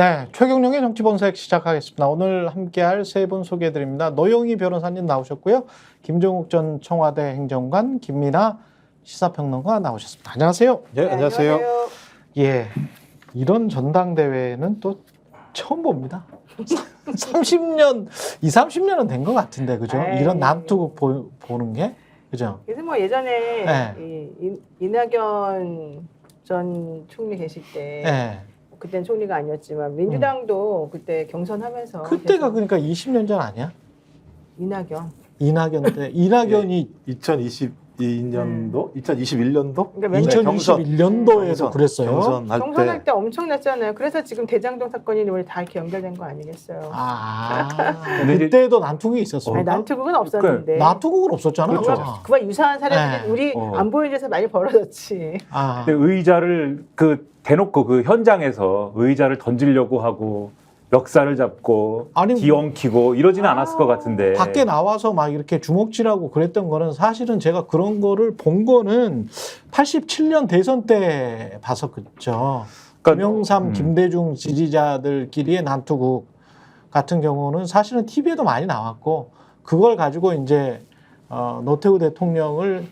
네, 최경영의 정치본색 시작하겠습니다. 오늘 함께할 세 분 소개해드립니다. 노영희 변호사님 나오셨고요. 김종욱 전 청와대 행정관, 김민아 시사평론가 나오셨습니다. 안녕하세요. 네, 안녕하세요. 예, 이런 전당대회는 또 처음 봅니다. 30년, 30년은 된 것 같은데, 그죠? 에이. 이런 남투국 보는 게, 그죠? 그래서 뭐 예전에 네. 이낙연 전 총리 계실 때 예. 그때는 총리가 아니었지만 민주당도 그때 경선하면서 그때가 계속 그러니까 20년 전 아니야? 이낙연 때. 이낙연이 2022년도, 2021년도 그러니까 몇 년- 2021년도에도 그랬어요. 경선할 때 엄청났잖아요. 그래서 지금 대장동 사건이 우리 다 이렇게 연결된 거 아니겠어요? 아, 근데 이제- 그때도 난투국이 있었어요. 아니, 난투국은 없었는데 난투국은 없었잖아. 그렇죠. 그와 유사한 사례들이 네. 우리 안 보이는 데서 많이 벌어졌지. 아, 근데 의자를 대놓고 그 현장에서 의자를 던지려고 하고 멱살을 잡고 아니, 뒤엉키고 이러지는 않았을 것 같은데. 밖에 나와서 막 이렇게 주먹질하고 그랬던 거는 사실은 제가 그런 거를 본 거는 87년 대선 때 봐서 그렇죠. 그러니까, 김영삼, 김대중 지지자들끼리의 난투국 같은 경우는 사실은 TV에도 많이 나왔고 그걸 가지고 이제 노태우 대통령을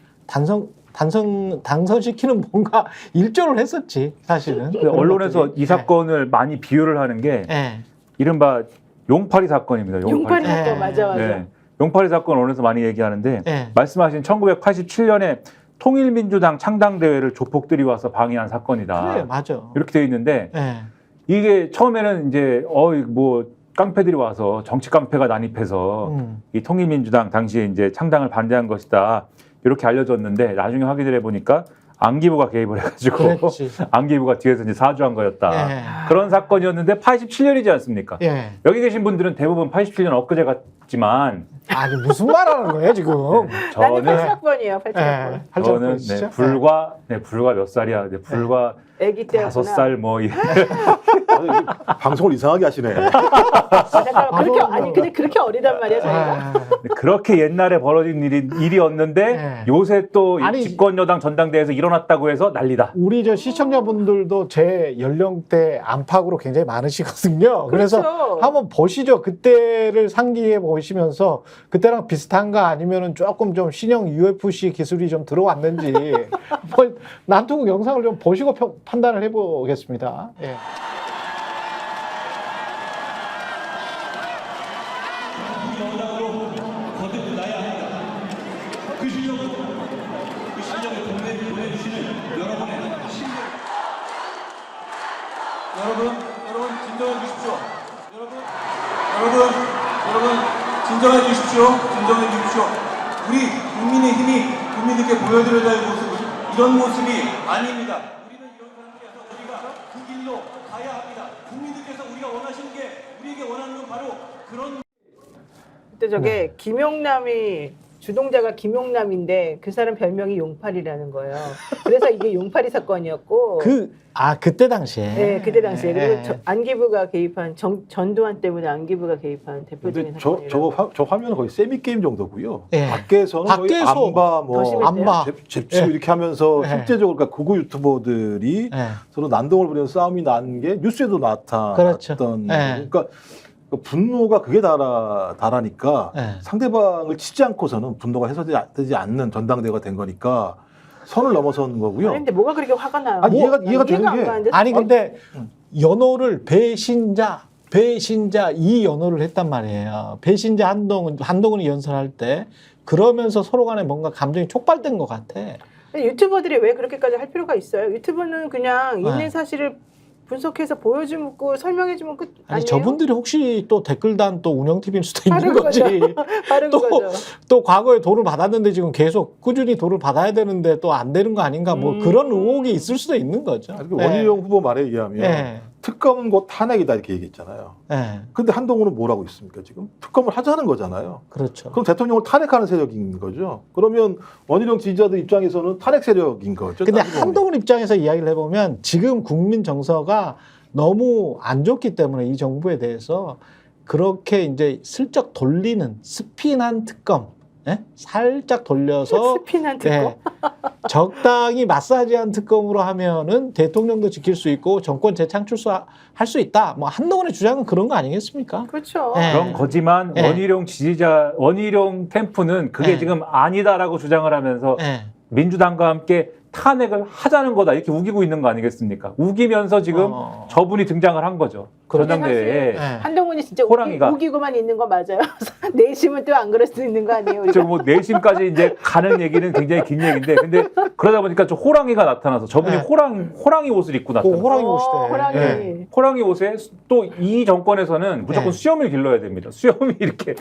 당선시키는 뭔가 일조를 했었지 사실은. 근데 언론에서 이 사건을 많이 비유를 하는 게 예. 이른바 용파리 사건입니다. 용팔이 네. 사건 맞아. 네. 용파리 사건 언론에서 많이 얘기하는데 예. 말씀하신 1987년에 통일민주당 창당대회를 조폭들이 와서 방해한 사건이다. 그래 맞아. 이렇게 돼 있는데 예. 이게 처음에는 이제 뭐 깡패들이 와서 정치 깡패가 난입해서 이 통일민주당 당시에 이제 창당을 반대한 것이다 이렇게 알려졌는데 나중에 확인을 해보니까 안기부가 개입을 해가지고 그랬지. 안기부가 뒤에서 이제 사주한 거였다 예. 그런 사건이었는데 87년이지 않습니까? 예. 여기 계신 분들은 대부분 87년 엊그제 같지만 아니 무슨 말하는 거예요 지금? 나는 저는 80학번이에요. 80학번. 저는 불과 몇 살이야? 불과 아기 때였구나. 5살 뭐 방송을 이상하게 하시네. 잠깐만, 근데 그렇게 어리단 말이야 저희가. 그렇게 옛날에 벌어진 일이었는데 네. 요새 또 아니, 집권 여당 전당대회에서 일어났다고 해서 난리다. 우리 저 시청자분들도 제 연령대 안팎으로 굉장히 많으시거든요. 그래서 그렇죠. 한번 보시죠. 그때를 상기해 보시면서 그때랑 비슷한가 아니면은 조금 좀 신형 UFC 기술이 좀 들어왔는지 뭐 난투국 영상을 좀 보시고 판단을 해보겠습니다. 예. 여러분 진정해 주십시오. 여러분 진정해 주십시오. 진정해 주십시오. 우리 국민의 힘이 국민들께 보여드려야 할 모습 이런 모습이 아닙니다. 우리는 이런 상태에서 우리가 그 길로 가야 합니다. 국민들께서 우리가 원하시는 게 우리에게 원하는 건 바로 그런. 그때 저게 김용남이 주동자가 김용남인데 그 사람 별명이 용팔이라는 거예요. 그래서 이게 용팔이 사건이었고. 그때 당시에. 네, 그때 당시에. 예. 그리고 안기부가 개입한 전두환 때문에 안기부가 개입한 대표적인 근데 사건이라고. 저 화면은 거의 세미 게임 정도고요. 예. 밖에서는 거의 밖에서 안바 더 심했대요? 안바. 잽치고 예. 이렇게 하면서 예. 실제적으로 그러니까 극우 유튜버들이 예. 서로 난동을 부리는 싸움이 난 게 뉴스에도 나타났던 그렇죠. 그러니까 그 분노가 그게 달하니까 예. 상대방을 치지 않고서는 분노가 해소되지 않는 전당대회가 된 거니까 선을 넘어선 거고요. 아니, 근데 뭐가 그렇게 화가 나요? 아니, 이해가 되는 안 게- 가는데? 아니 근데 연호를 배신자 이 연호를 했단 말이에요. 배신자 한동훈이 연설할 때 그러면서 서로 간에 뭔가 감정이 촉발된 것 같아. 유튜버들이 왜 그렇게까지 할 필요가 있어요? 유튜브는 그냥 있는 네. 사실을 분석해서 보여주고 설명해주면 끝 아니 아니에요? 저분들이 혹시 또 댓글단 또 운영팀일 수도 있는 다른 거지. 다른 또, 거죠. 또 과거에 돈을 받았는데 지금 계속 꾸준히 돈을 받아야 되는데 또 안 되는 거 아닌가 뭐 그런 의혹이 있을 수도 있는 거죠. 그 원희룡 후보 말에 의하면 예. 특검은 곧 탄핵이다 이렇게 얘기했잖아요. 예. 근데 한동훈은 뭐라고 있습니까 지금? 특검을 하자는 거잖아요. 그렇죠. 그럼 대통령을 탄핵하는 세력인 거죠. 그러면 원희룡 지지자들 입장에서는 탄핵 세력인 거죠. 근데 따지고 보면. 한동훈 입장에서 이야기를 해보면 지금 국민 정서가 너무 안 좋기 때문에 이 정부에 대해서 그렇게 이제 슬쩍 돌리는 스핀한 특검, 예? 살짝 돌려서 스피난 듣고 예, 적당히 마사지한 특검으로 하면은 대통령도 지킬 수 있고 정권 재창출수 할 수 있다. 뭐 한동훈의 주장은 그런 거 아니겠습니까? 그렇죠. 네. 그런 거지만 네. 원희룡 지지자, 원희룡 캠프는 그게 네. 지금 아니다라고 주장을 하면서 예. 민주당과 함께 탄핵을 하자는 거다 이렇게 우기고 있는 거 아니겠습니까? 우기면서 지금 저분이 등장을 한 거죠. 그렇죠. 전당대회에. 네. 한동훈이 진짜 호랑이가. 우기고만 있는 거 맞아요. 내심은 또 안 그럴 수 있는 거 아니에요? 우리가? 지금 뭐 내심까지 이제 가는 얘기는 굉장히 긴 얘기인데, 근데 그러다 보니까 좀 호랑이가 나타나서 저분이 네. 호랑이 옷을 입고 그 나타났어요. 호랑이 옷이대. 호랑이. 예. 호랑이 옷에 또 이 정권에서는 무조건 네. 수염을 길러야 됩니다. 수염이 이렇게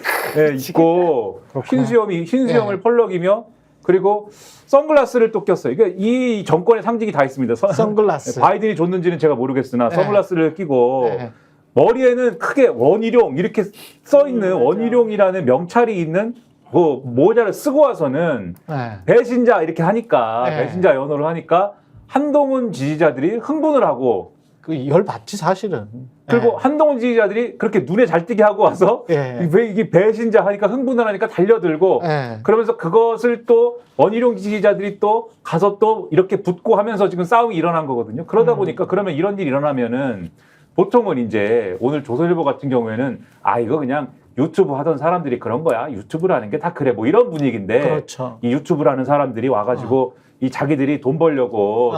있고 그렇구나. 흰 수염을 네. 펄럭이며 그리고 선글라스를 또 꼈어요. 이게 이 정권의 상징이 다 있습니다. 선글라스. 바이든이 줬는지는 제가 모르겠으나 네. 선글라스를 끼고 예. 머리에는 크게 원희룡 이렇게 써 있는 맞아. 원희룡이라는 명찰이 있는 그 모자를 쓰고 와서는 예. 배신자 이렇게 하니까 네. 배신자 연호를 하니까 한동훈 지지자들이 흥분을 하고 그 열 받지 사실은. 그리고 한동훈 지지자들이 그렇게 눈에 잘 띄게 하고 와서 예. 왜 이게 배신자 하니까 흥분을 하니까 달려들고 예. 그러면서 그것을 또 원희룡 지지자들이 또 가서 또 이렇게 붙고 하면서 지금 싸움이 일어난 거거든요. 그러다 보니까 그러면 이런 일이 일어나면은 보통은 이제 오늘 조선일보 같은 경우에는 아 이거 그냥 유튜브 하던 사람들이 그런 거야. 유튜브라는 게 다 그래. 뭐 이런 분위기인데 그렇죠. 이 유튜브라는 사람들이 와가지고 이 자기들이 돈 벌려고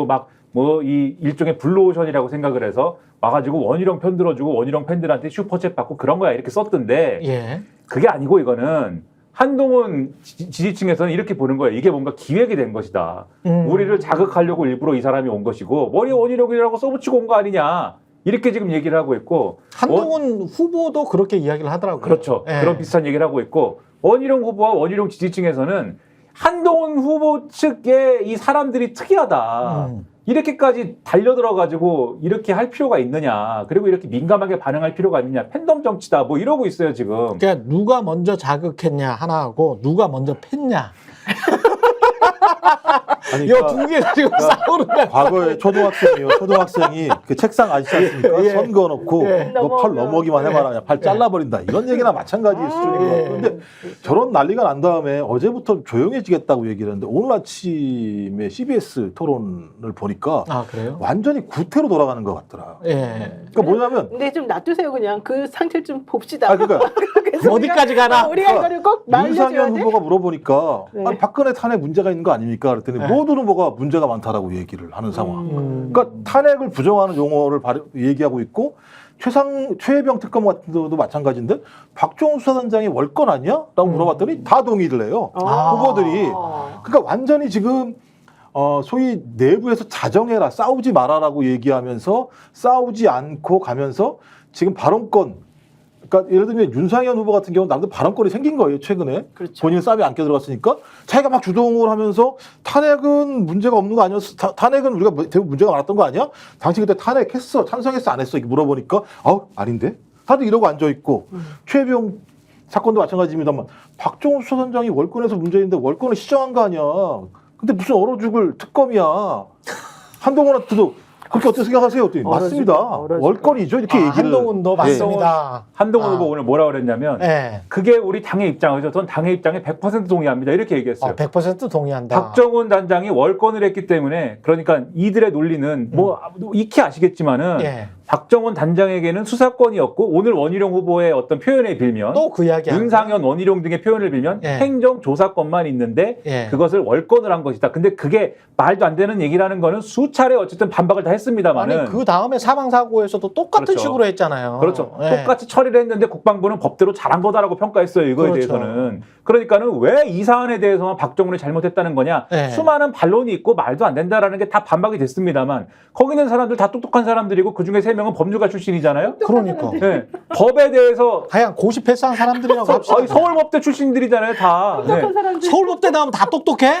막 뭐 이 일종의 블루오션이라고 생각을 해서 와가지고 원희룡 편 들어주고 원희룡 팬들한테 슈퍼챗 받고 그런 거야 이렇게 썼던데 예. 그게 아니고 이거는 한동훈 지지층에서는 이렇게 보는 거예요. 이게 뭔가 기획이 된 것이다. 우리를 자극하려고 일부러 이 사람이 온 것이고 머리에 원희룡이라고 써붙이고 온 거 아니냐. 이렇게 지금 얘기를 하고 있고 한동훈 후보도 그렇게 이야기를 하더라고요. 그렇죠. 예. 그런 비슷한 얘기를 하고 있고 원희룡 후보와 원희룡 지지층에서는 한동훈 후보 측의 이 사람들이 특이하다. 이렇게까지 달려들어가지고 이렇게 할 필요가 있느냐. 그리고 이렇게 민감하게 반응할 필요가 있느냐. 팬덤 정치다. 뭐 이러고 있어요 지금. 그러니까 누가 먼저 자극했냐 하나하고 누가 먼저 팼냐. 아니, 이 두 개가 지금 싸우는 거야. 과거에 초등학생이 그 책상 아시지 않습니까? 예. 선 그어놓고 예. 너 팔 넘어기만 해봐라 그냥 팔 잘라버린다 이런 얘기나 마찬가지의 수준인 것 같아요. 근데 저런 난리가 난 다음에 어제부터 조용해지겠다고 얘기를 했는데 오늘 아침에 CBS 토론을 보니까 아 그래요? 완전히 구태로 돌아가는 것 같더라. 예. 그러니까 뭐냐면 근데 좀 놔두세요 그냥 그 상태를 좀 봅시다. 아 그러니까 그래서 어디까지 가나? 우리가 이거를 꼭 말려줘야 윤상현 돼. 후보가 물어보니까 네. 아니, 박근혜 탄핵 문제가 있는 거 아닙니까? 그랬더니 네. 모든 후보가 문제가 많다라고 얘기를 하는 상황. 그러니까 탄핵을 부정하는 용어를 얘기하고 있고 최혜병 특검 같은 경우도 마찬가지인데 박종훈 수사단장이 월권 아니야? 라고 물어봤더니 다 동의를 해요. 아. 후보들이. 그러니까 완전히 지금 소위 내부에서 자정해라 싸우지 말아라고 얘기하면서 싸우지 않고 가면서 지금 발언권 그러니까 예를 들면 윤상현 후보 같은 경우는 나름대로 발언권이 생긴 거예요 최근에. 그렇죠. 본인은 쌈에 안 껴들어갔으니까 자기가 막 주동을 하면서 탄핵은 문제가 없는 거 아니었어? 탄핵은 우리가 대부분 문제가 많았던 거 아니야? 당신 그때 탄핵했어? 찬성했어? 안 했어? 이렇게 물어보니까 아닌데? 다들 이러고 앉아있고 최혜병 사건도 마찬가지입니다만 박종훈 수사단장이 월권에서 문제인데 월권을 시정한 거 아니야? 근데 무슨 얼어 죽을 특검이야? 한동훈한테도 그렇게 어떻게 생각하세요? 어떻게? 맞습니다. 월권이죠. 이렇게 얘기를. 한동훈도 맞습니다. 한동훈 후보 오늘 뭐라 그랬냐면 예. 그게 우리 당의 입장이죠. 전 당의 입장에 100% 동의합니다. 이렇게 얘기했어요. 100% 동의한다. 박정훈 단장이 월권을 했기 때문에 그러니까 이들의 논리는 뭐 익히 아시겠지만은 예. 박정훈 단장에게는 수사권이었고 오늘 원희룡 후보의 어떤 표현에 빌면 또 그 이야기. 윤상현 원희룡 등의 표현을 빌면 예. 행정조사권만 있는데 예. 그것을 월권을 한 것이다. 근데 그게 말도 안 되는 얘기라는 거는 수차례 어쨌든 반박을 다 했습니다만은 아니 그 다음에 사망사고에서도 똑같은 그렇죠. 식으로 했잖아요. 그렇죠. 예. 똑같이 처리를 했는데 국방부는 법대로 잘한 거다라고 평가했어요. 이거에 그렇죠. 대해서는. 그러니까는 왜 이 사안에 대해서만 박정훈이 잘못했다는 거냐. 예. 수많은 반론이 있고 말도 안 된다라는 게 다 반박이 됐습니다만 거기 있는 사람들 다 똑똑한 사람들이고 그중에 3명은 법률가 출신이잖아요. 그러니까. 네. 법에 대해서 하여간 고시 패스한 사람들이라고 합시다. 서울법대 출신들이잖아요. 다. 네. 서울법대 나오면 다 똑똑해?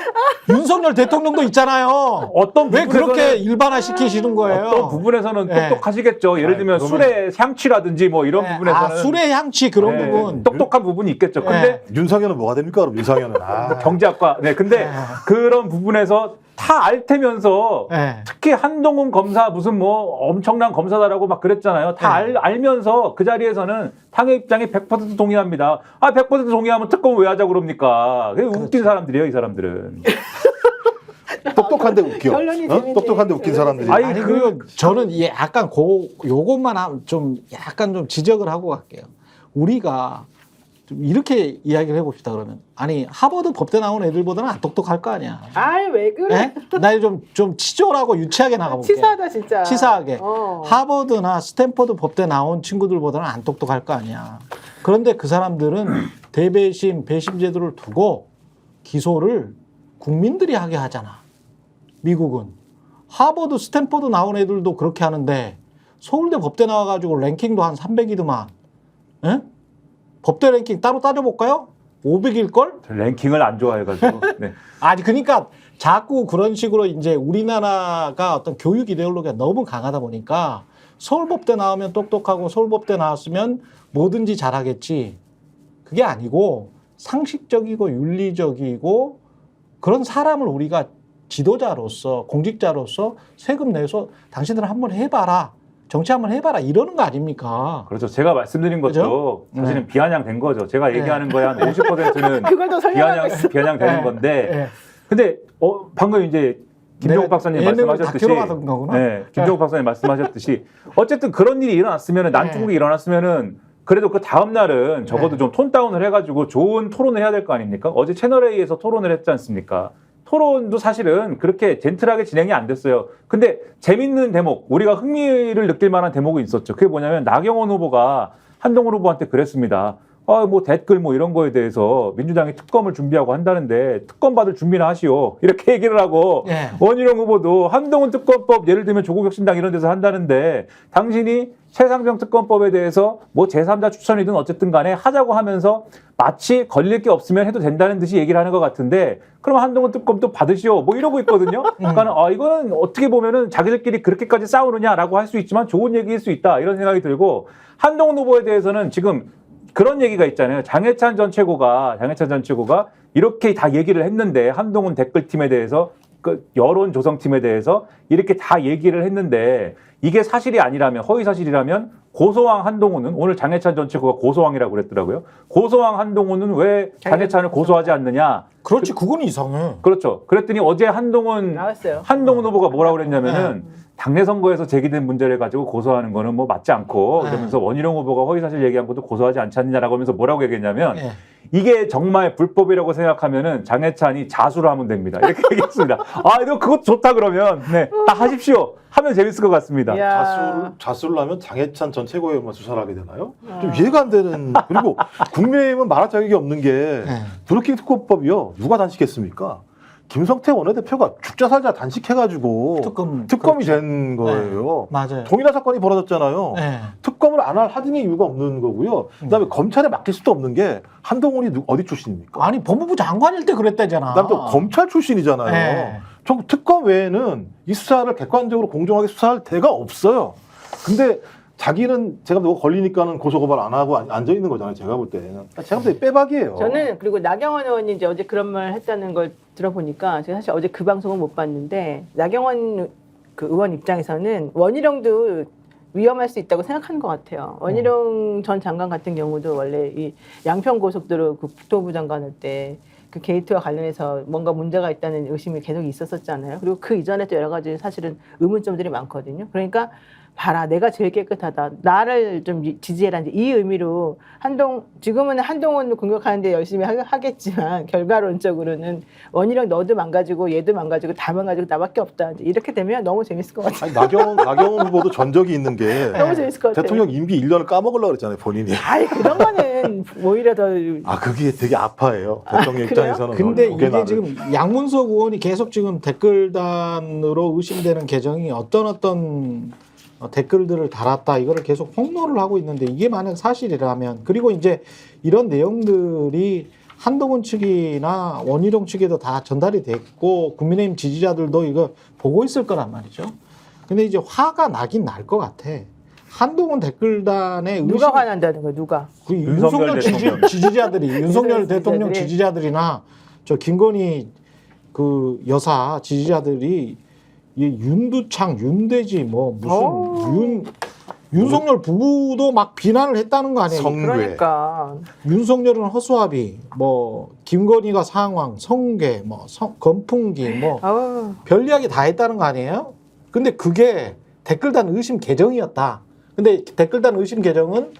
윤석열 대통령도 있잖아요. 어떤 왜 그렇게 부분에서는- 일반화 시키시는 거예요? 어떤 부분에서는 네. 똑똑하시겠죠. 예를 들면 술의 향취라든지 뭐 이런 네. 부분에서는 술의 향취 그런 네, 부분. 똑똑한 부분이 있겠죠. 근데 네. 윤상현은 뭐가 됩니까? 그럼 윤상현은 경제학과. 네, 근데 네. 그런 부분에서 다 앓테면서 네. 특히 한동훈 검사 무슨 뭐 엄청난 검사다라고 막 그랬잖아요. 다 네. 알면서 그 자리에서는 당의 입장에 100% 동의합니다. 100% 동의하면 특검 왜 하자고 그럽니까? 그게 웃긴 사람들이에요, 이 사람들은. 똑똑한데 웃겨. 결론이 재밌네. 똑똑한데 웃긴 사람들이. 아니, 아니 그리고 저는 약간 요것만 좀 약간 좀 지적을 하고 갈게요. 우리가 좀 이렇게 이야기를 해봅시다. 그러면 아니 하버드 법대 나온 애들보다는 안 똑똑할 거 아니야. 아이 왜 그래? 네? 나좀 치졸하고 유치하게 나가볼게. 치사하다 진짜. 치사하게. 어. 하버드나 스탠퍼드 법대 나온 친구들보다는 안 똑똑할 거 아니야. 그런데 그 사람들은 대배심, 배심 제도를 두고 기소를 국민들이 하게 하잖아. 미국은. 하버드, 스탠퍼드 나온 애들도 그렇게 하는데 서울대 법대 나와가지고 랭킹도 한 300이더만. 예? 법대 랭킹 따로 따져볼까요? 500일걸? 랭킹을 안 좋아해가지고. 네. 아니, 그러니까 자꾸 그런 식으로 이제 우리나라가 어떤 교육 이데올로기가 너무 강하다 보니까 서울법대 나오면 똑똑하고 서울법대 나왔으면 뭐든지 잘하겠지. 그게 아니고 상식적이고 윤리적이고 그런 사람을 우리가 지도자로서 공직자로서 세금 내서 당신들 한번 해봐라. 정치 한번 해봐라. 이러는 거 아닙니까? 그렇죠. 제가 말씀드린 것도 그죠? 사실은 네. 비아냥된 거죠. 제가 얘기하는 거에 한 50%는 그걸 더 설명하고 있어. 비아냥되는 네. 건데. 네. 근데 방금 이제 김종욱 박사님 예능을 말씀하셨듯이, 다큐로 가던 거구나. 네, 김종욱 박사님 말씀하셨듯이 어쨌든 그런 일이 일어났으면 난투극이 일어났으면은 그래도 그 다음 날은 적어도 네. 좀 톤 다운을 해가지고 좋은 토론을 해야 될 거 아닙니까? 어제 채널 A에서 토론을 했지 않습니까? 토론도 사실은 그렇게 젠틀하게 진행이 안 됐어요. 근데 재밌는 대목, 우리가 흥미를 느낄 만한 대목이 있었죠. 그게 뭐냐면 나경원 후보가 한동훈 후보한테 그랬습니다. 뭐 댓글 뭐 이런 거에 대해서 민주당이 특검을 준비하고 한다는데 특검 받을 준비나 하시오. 이렇게 얘기를 하고 예. 원희룡 후보도 한동훈 특검법 예를 들면 조국혁신당 이런 데서 한다는데 당신이 최상병 특검법에 대해서 뭐 제3자 추천이든 어쨌든 간에 하자고 하면서 마치 걸릴 게 없으면 해도 된다는 듯이 얘기를 하는 것 같은데 그럼 한동훈 특검도 받으시오. 뭐 이러고 있거든요. 그러니까 이거는 어떻게 보면은 자기들끼리 그렇게까지 싸우느냐라고 할 수 있지만 좋은 얘기일 수 있다. 이런 생각이 들고 한동훈 후보에 대해서는 지금 그런 얘기가 있잖아요. 장해찬 전 최고가 이렇게 다 얘기를 했는데 한동훈 댓글팀에 대해서 그 여론 조성팀에 대해서 이렇게 다 얘기를 했는데 이게 사실이 아니라면 허위 사실이라면 고소왕 한동훈은 오늘 장해찬 전 최고가 고소왕이라고 그랬더라고요. 고소왕 한동훈은 왜 장해찬을 고소하지 않느냐? 그렇지, 그건 이상해. 그렇죠. 그랬더니 어제 한동훈 나왔어요. 후보가 뭐라고 그랬냐면은 당내 선거에서 제기된 문제를 가지고 고소하는 거는 뭐 맞지 않고 이러면서 원희룡 후보가 허위사실 얘기한 것도 고소하지 않지 않느냐라고 하면서 뭐라고 얘기했냐면 예. 이게 정말 불법이라고 생각하면은 장해찬이 자수를 하면 됩니다. 이렇게 얘기했습니다. 이거 그것 좋다 그러면 네, 다 하십시오. 하면 재밌을 것 같습니다. 야. 자수를 하면 장해찬 전 최고위원만 수사를 하게 되나요? 좀 이해가 안 되는. 그리고 국민의힘은 말할 자격이 없는 게 브루킹 특검법이요. 누가 단식했습니까? 김성태 원내대표가 죽자 살자 단식해가지고 특검이 된 거예요. 맞아요. 동일한 사건이 벌어졌잖아요. 네. 특검을 안 할 하등의 이유가 없는 거고요. 그다음에 검찰에 맡길 수도 없는 게 한동훈이 어디 출신입니까? 아니, 법무부 장관일 때 그랬다잖아. 그다음에 또 검찰 출신이잖아요. 네. 저 특검 외에는 이 수사를 객관적으로 공정하게 수사할 데가 없어요. 근데 자기는 제가 누가 걸리니까는 고소고발 안 하고 앉아 있는 거잖아요. 제가 볼 때는. 제가 볼 때 빼박이에요. 저는 그리고 나경원 의원이 이제 어제 그런 말 했다는 걸 들어보니까 제가 사실 어제 그 방송은 못 봤는데 나경원 그 의원 입장에서는 원희룡도 위험할 수 있다고 생각하는 것 같아요. 원희룡 전 장관 같은 경우도 원래 이 양평고속도로 그 국토부 장관 할 때 그 게이트와 관련해서 뭔가 문제가 있다는 의심이 계속 있었었잖아요. 그리고 그 이전에 또 여러 가지 사실은 의문점들이 많거든요. 그러니까 봐라, 내가 제일 깨끗하다. 나를 좀 지지해라. 이제 이 의미로 지금은 한동훈을 공격하는데 열심히 하겠지만 결과론적으로는 원희룡 너도 망가지고 얘도 망가지고 다 망가지고 나밖에 없다. 이제 이렇게 되면 너무 재밌을 것 같아요. 아니, 나경원 후보도 전적이 있는 게 너무 재밌을 것 같아요. 대통령 임기 1년을 까먹으려고 그랬잖아요, 본인이. 아이, 그런 거는 오히려 더. 그게 되게 아파해요. 대통령 입장에서는. 근데 그게 이게 나를. 지금 양문석 의원이 계속 지금 댓글단으로 의심되는 계정이 어떤 댓글들을 달았다 이거를 계속 폭로를 하고 있는데 이게 만약 사실이라면 그리고 이제 이런 내용들이 한동훈 측이나 원희룡 측에도 다 전달이 됐고 국민의힘 지지자들도 이거 보고 있을 거란 말이죠. 근데 이제 화가 나긴 날 것 같아. 한동훈 댓글단에 누가 화난다는 거야, 누가? 그 윤석열 윤석열 대통령. 지지자들이 윤석열 대통령 지지자들이. 지지자들이나 저 김건희 그 여사 지지자들이 이 윤두창, 윤대지 뭐 무슨 윤석열 부부도 막 비난을 했다는 거 아니에요? 성괴. 그러니까 윤석열은 허수아비, 뭐 김건희가 상황, 성괴, 뭐 건풍기, 뭐 아우, 별 이야기 다 했다는 거 아니에요? 근데 그게 댓글단 의심 계정이었다. 근데 댓글단 의심 계정은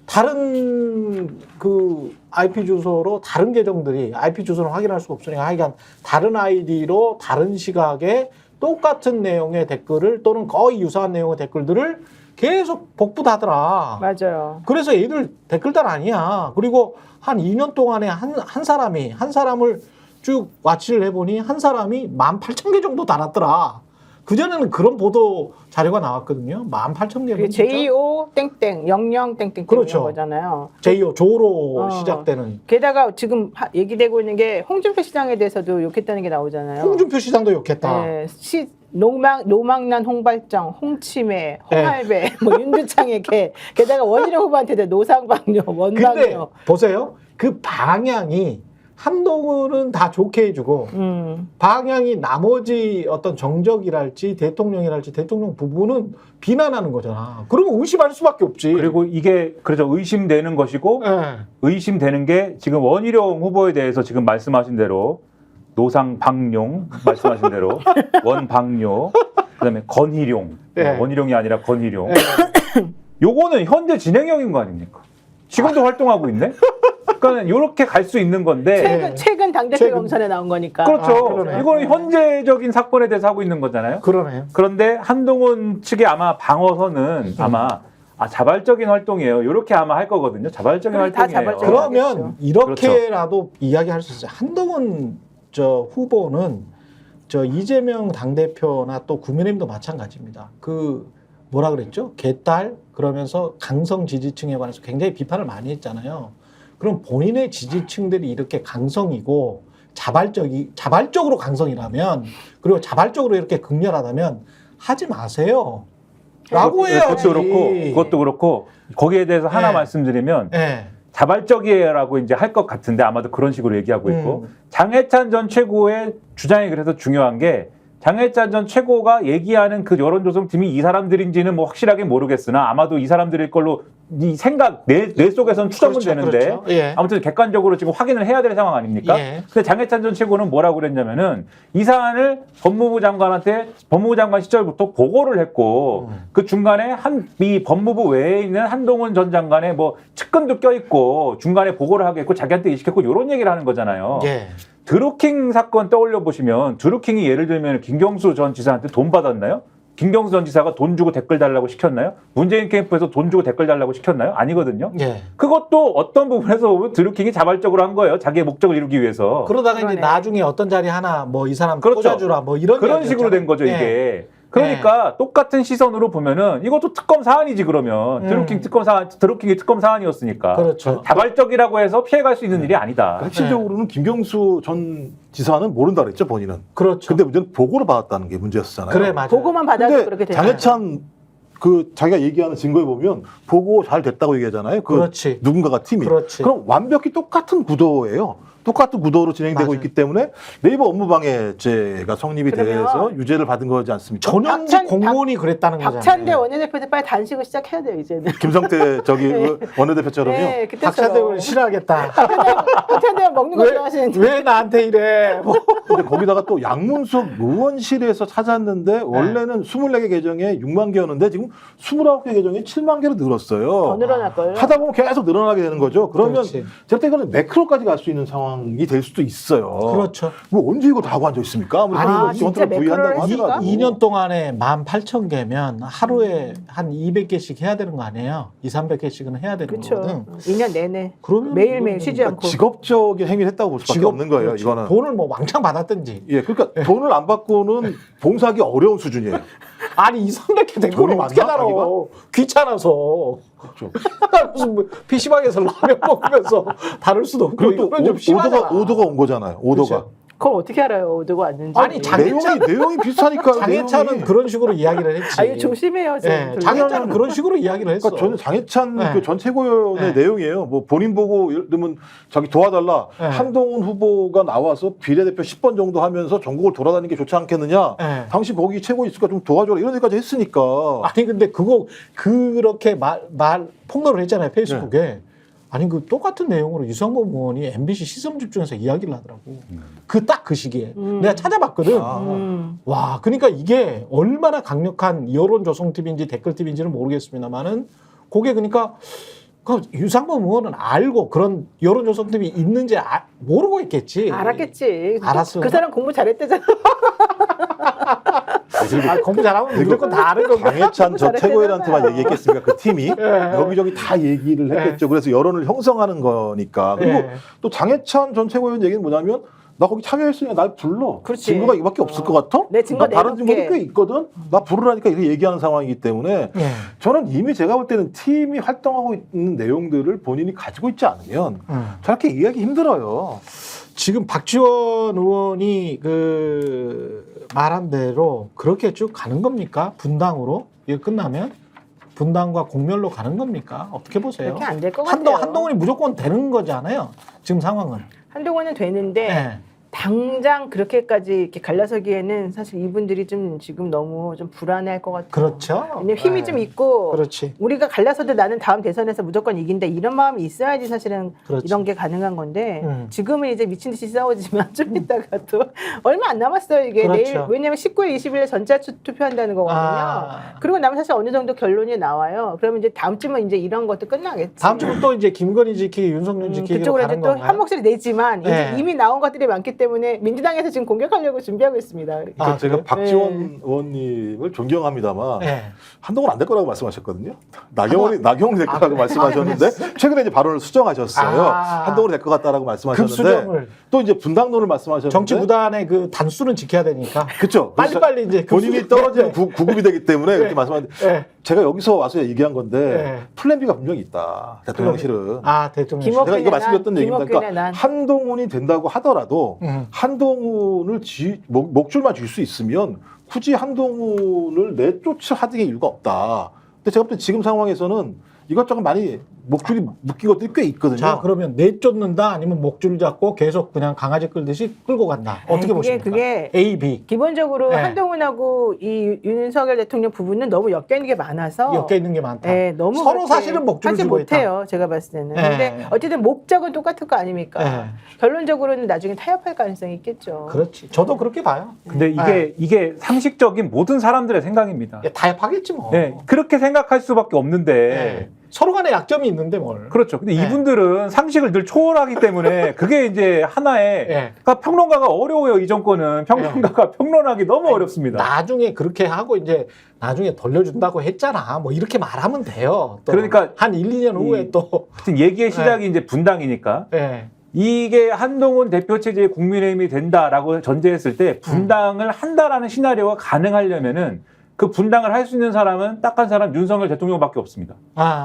다른 그 IP 주소로 다른 계정들이 IP 주소를 확인할 수가 없으니까 하여간 다른 아이디로 다른 시각에 똑같은 내용의 댓글을 또는 거의 유사한 내용의 댓글들을 계속 복붙하더라. 맞아요. 그래서 얘들 댓글단 아니야. 그리고 한 2년 동안에 한 사람을 쭉 와치를 해보니 한 사람이 18,000개 정도 달았더라. 그전에는 그런 보도 자료가 나왔거든요. 18,000개. 그게 JO 땡땡 00 땡땡 그렇죠. 이런 거잖아요. JO 조로 어. 시작되는 게다가 지금 얘기되고 있는 게 홍준표 시장에 대해서도 욕했다는 게 나오잖아요. 홍준표 시장도 욕했다. 네, 노망난 홍발장, 홍치매, 홍할배, 뭐 윤두창에게 게다가 원희룡 후보한테도 노상방뇨, 근데 원방뇨. 보세요. 그 방향이 한동훈은 다 좋게 해주고 방향이 나머지 어떤 정적이랄지 대통령이랄지 대통령 부부는 비난하는 거잖아. 그러면 의심할 수밖에 없지. 그리고 이게 그렇죠. 의심되는 것이고 예. 의심되는 게 지금 원희룡 후보에 대해서 지금 말씀하신 대로 노상방룡 말씀하신 대로 원방뇨 그다음에 건희룡 네. 원희룡이 아니라 건희룡 예. 요거는 현재 진행형인 거 아닙니까? 지금도 활동하고 있네. 그러니까 이렇게 갈 수 있는 건데 최근 당대표 최근. 경선에 나온 거니까. 그렇죠. 아, 그러네. 이거는 현재적인 사건에 대해서 하고 있는 거잖아요. 그러네요. 그런데 한동훈 측의 아마 방어선은 아마 자발적인 활동이에요. 이렇게 아마 할 거거든요. 자발적인 그래, 다 활동이에요. 자발적이에요. 그러면 이렇게라도 이야기할 수 있어요. 한동훈 저 후보는 저 이재명 당대표나 또 국민의힘도 마찬가지입니다. 그 뭐라 그랬죠? 개딸 그러면서 강성 지지층에 관해서 굉장히 비판을 많이 했잖아요. 그럼 본인의 지지층들이 이렇게 강성이고 자발적으로 강성이라면 그리고 자발적으로 이렇게 극렬하다면 하지 마세요. 라고 해야지. 그것도 그렇고 거기에 대해서 하나 네. 말씀드리면 예. 자발적이라고 이제 할 것 같은데 아마도 그런 식으로 얘기하고 있고 장해찬 전 최고의 주장이 그래서 중요한 게 장해찬 전 최고가 얘기하는 그 여론조성팀이 이 사람들인지는 뭐 확실하게 모르겠으나 아마도 이 사람들일 걸로 이 생각 뇌 속에서는 추정은 그렇죠, 되는데 그렇죠. 예. 아무튼 객관적으로 지금 확인을 해야 될 상황 아닙니까? 예. 근데 장해찬 전 최고는 뭐라고 그랬냐면은 이 사안을 법무부 장관한테 법무부 장관 시절부터 보고를 했고 그 중간에 이 법무부 외에 있는 한동훈 전 장관의 뭐 측근도 껴있고 중간에 보고를 하겠고 자기한테 이식했고 이런 얘기를 하는 거잖아요. 예. 드루킹 사건 떠올려 보시면 드루킹이 예를 들면 김경수 전 지사한테 돈 받았나요? 김경수 전 지사가 돈 주고 댓글 달라고 시켰나요? 문재인 캠프에서 돈 주고 댓글 달라고 시켰나요? 아니거든요. 예. 그것도 어떤 부분에서 보면 드루킹이 자발적으로 한 거예요. 자기의 목적을 이루기 위해서. 그러다가 그러네. 이제 나중에 어떤 자리 하나 뭐 이 사람 그렇죠. 꽂아주라 뭐 이런 그런 이야기였잖아요. 식으로 된 거죠, 예. 이게. 그러니까 똑같은 시선으로 보면은 이것도 특검 사안이지 그러면. 드루킹이 특검 사안이었으니까. 그렇죠. 자발적이라고 해서 피해갈 수 있는 일이 아니다. 핵심적으로는 김경수 전 지사는 모른다 그랬죠, 본인은. 그렇죠. 근데 문제는 보고를 받았다는 게 문제였잖아요. 그래 맞아. 보고만 받아도 근데 그렇게 되잖아요. 장해찬 그 자기가 얘기하는 증거에 보면 보고 잘 됐다고 얘기하잖아요. 그 그렇지. 누군가가 팀이. 그렇지. 그럼 완벽히 똑같은 구도예요. 똑같은 구도로 진행되고 맞아요. 있기 때문에 네이버 업무방해죄가 성립이 그러면 돼서 유죄를 받은 거지 않습니까? 전현직 박찬- 공무원이 그랬다는 거잖아요. 박찬대 원내대표도 빨리 단식을 시작해야 돼요 이제는. 김성태 저기 원내대표처럼요. 네, 그때처럼. 박찬대를 싫어하겠다. 박찬대가 먹는 거 좋아하시는데. 왜 나한테 이래? 뭐. 근데 거기다가 또 양문석 의원실에서 찾았는데 원래는 24개 계정에 6만 개였는데 지금 29개 계정에 7만 개로 늘었어요. 더 늘어날걸요? 하다 보면 계속 늘어나게 되는 거죠. 그러면 그렇지. 제가 이거는 매크로까지 갈 수 있는 상황이 될 수도 있어요. 그렇죠. 뭐 언제 이거 다 하고 앉아 있습니까? 아무리 아니, 그걸 진짜 전투를 부의한다고 매크로를 하더라도. 2년 동안에 18,000개면 하루에 한 200개씩 해야 되는 거 아니에요? 200~300개씩은 해야 되는 그렇죠. 거거든. 2년 내내 그러면 매일매일 쉬지 않고. 직업적인 행위를 했다고 볼 수밖에 없는 거예요. 그렇지. 이거는. 돈을 뭐 왕창 받았든지. 예, 그러니까 돈을 안 받고는 봉사하기 어려운 수준이에요. 아니 200~300개 된 돈이 걸 어떻게 많나, 달아? 자기가? 귀찮아서. 그렇죠. 무슨 뭐 PC방에서 라면 먹으면서 다룰 수도 없고 그리고 또 이건 좀 심하잖아. 오더가 온 거잖아요. 오더가. 그렇죠. 그걸 어떻게 알아요? 누구 왔는지. 아니, 내용이 비슷하니까. 장해찬은 내용이. 그런 식으로 이야기를 했지. 아, 이거 조심해요. 지금. 예, 장해찬은 그런 식으로 이야기를 했어. 그러니까 저는 장해찬 네. 그 전 최고위원의 네. 내용이에요. 뭐 본인 보고 예를 들면 자기 도와달라. 네. 한동훈 후보가 나와서 비례대표 10번 정도 하면서 전국을 돌아다니는 게 좋지 않겠느냐. 네. 당신 거기 최고 있으니까 좀 도와줘라. 이런 얘기까지 했으니까. 아니 근데 그거 그렇게 말 폭로를 했잖아요 페이스북에. 네. 아니 그 똑같은 내용으로 유상범 의원이 MBC 시선 집중해서 이야기를 하더라고. 그 딱 그 시기에 내가 찾아봤거든. 아. 와, 그러니까 이게 얼마나 강력한 여론 조성 팁인지 댓글 팁인지는 모르겠습니다만은 그게 그러니까 그 유상범 의원은 알고 그런 여론 조성 팁이 있는지 모르고 있겠지. 알았겠지. 알았어. 그 사람 공부 잘했대잖아. 공부 잘하면 무조건 다 아는 거고. 장해찬 전 잘했대잖아요. 최고위원한테만 얘기했겠습니까? 그 팀이 여기저기 다 얘기를 했겠죠. 그래서 여론을 형성하는 거니까. 그리고 예. 또 장해찬 전 최고위원 얘기는 뭐냐면 네. 나 거기 참여했으니까 날 불러. 그렇지. 증거가 이거밖에 없을 것 같아? 내 증거 나 다른 내놓을게. 증거도 꽤 있거든. 나 부르라니까 이렇게 얘기하는 상황이기 때문에 예. 저는 이미 제가 볼 때는 팀이 활동하고 있는 내용들을 본인이 가지고 있지 않으면 저렇게 이해하기 힘들어요. 지금 박지원 의원이 그 말한 대로 그렇게 쭉 가는 겁니까? 분당으로? 이게 끝나면? 분당과 공멸로 가는 겁니까? 어떻게 보세요? 그렇게 안 될 것 같아요. 한동훈이 무조건 되는 거잖아요. 지금 상황은. 한동훈은 되는데 네. 당장 그렇게까지 이렇게 갈라서기에는 사실 이분들이 좀 지금 너무 좀 불안해할 것 같아요. 그렇죠. 왜냐면 힘이 네. 좀 있고 그렇지. 우리가 갈라서도 나는 다음 대선에서 무조건 이긴다 이런 마음이 있어야지 사실은 그렇지. 이런 게 가능한 건데 지금은 지금은 이제 미친 듯이 싸우지만 좀 이따가 또 얼마 안 남았어요 이게 그렇죠. 내일 왜냐면 19일 20일에 전자 투표한다는 거거든요. 그리고 나면 사실 어느 정도 결론이 나와요. 그러면 이제 다음 주면 이제 이런 것도 끝나겠지. 다음 주면 또 이제 김건희 지키기, 윤석열 지키기로 그쪽으로 이제 가는 또 건가요? 한 목소리 내지만 이제 네. 이미 나온 것들이 많기 때문에 민주당에서 지금 공격하려고 준비하고 있습니다. 그러니까 제가 그래요? 박지원 의원님을 존경합니다만 네. 한동훈 안 될 거라고 말씀하셨거든요. 나경원이 될 거라고 말씀하셨는데 최근에 이제 발언을 수정하셨어요. 한동훈이 될 것 같다라고 말씀하셨는데 급수정을. 또 이제 분당론을 말씀하셨는데 정치 무단의 그 단수는 지켜야 되니까. 그렇죠. 빨리빨리 이제 본인이 급수정. 떨어지는 구급이 되기 때문에 그렇게 말씀하는데 네. 제가 여기서 와서 얘기한 건데 네. 플랜 B가 분명히 있다. 대통령실은. 대통령. 김옥- 제가 이거 말씀드렸던 얘기입니다. 김옥균의 그러니까 난. 한동훈이 된다고 하더라도 한동훈을 목줄만 줄 수 있으면 굳이 한동훈을 내쫓하는 게 이유가 없다. 근데 제가 볼 때 지금 상황에서는 이것저것 많이 목줄이 묶인 것들이 꽤 있거든요. 자, 그러면 내쫓는다 아니면 목줄 잡고 계속 그냥 강아지 끌듯이 끌고 간다. 어떻게 보십니까? 그게 A, B. 기본적으로 네. 한동훈하고 이 윤석열 대통령 부부는 너무 엮여 있는 게 많아서 엮여 있는 게 많다. 네, 너무 서로 그렇게 사실은 목줄을 하지 쥐고 있다. 못해요. 제가 봤을 때는. 네. 근데 어쨌든 목적은 똑같을 거 아닙니까? 네. 결론적으로는 나중에 타협할 가능성이 있겠죠. 그렇지. 저도 그렇게 봐요. 근데 이게 상식적인 모든 사람들의 생각입니다. 타협하겠지 뭐. 네, 그렇게 생각할 수밖에 없는데 네. 서로 간에 약점이 있는데 뭘. 그렇죠. 근데 네. 이분들은 상식을 늘 초월하기 때문에 그게 이제 하나의 네. 그러니까 평론가가 어려워요. 이 정권은 평론가가 평론하기 너무 어렵습니다. 나중에 그렇게 하고 이제 나중에 돌려준다고 했잖아. 뭐 이렇게 말하면 돼요. 또 그러니까 한 1, 2년 후에 또. 하여튼 얘기의 시작이 이제 분당이니까 네. 이게 한동훈 대표 체제의 국민의힘이 된다라고 전제했을 때 분당을 한다라는 시나리오가 가능하려면은 그 분당을 할 수 있는 사람은 딱 한 사람 윤석열 대통령밖에 없습니다.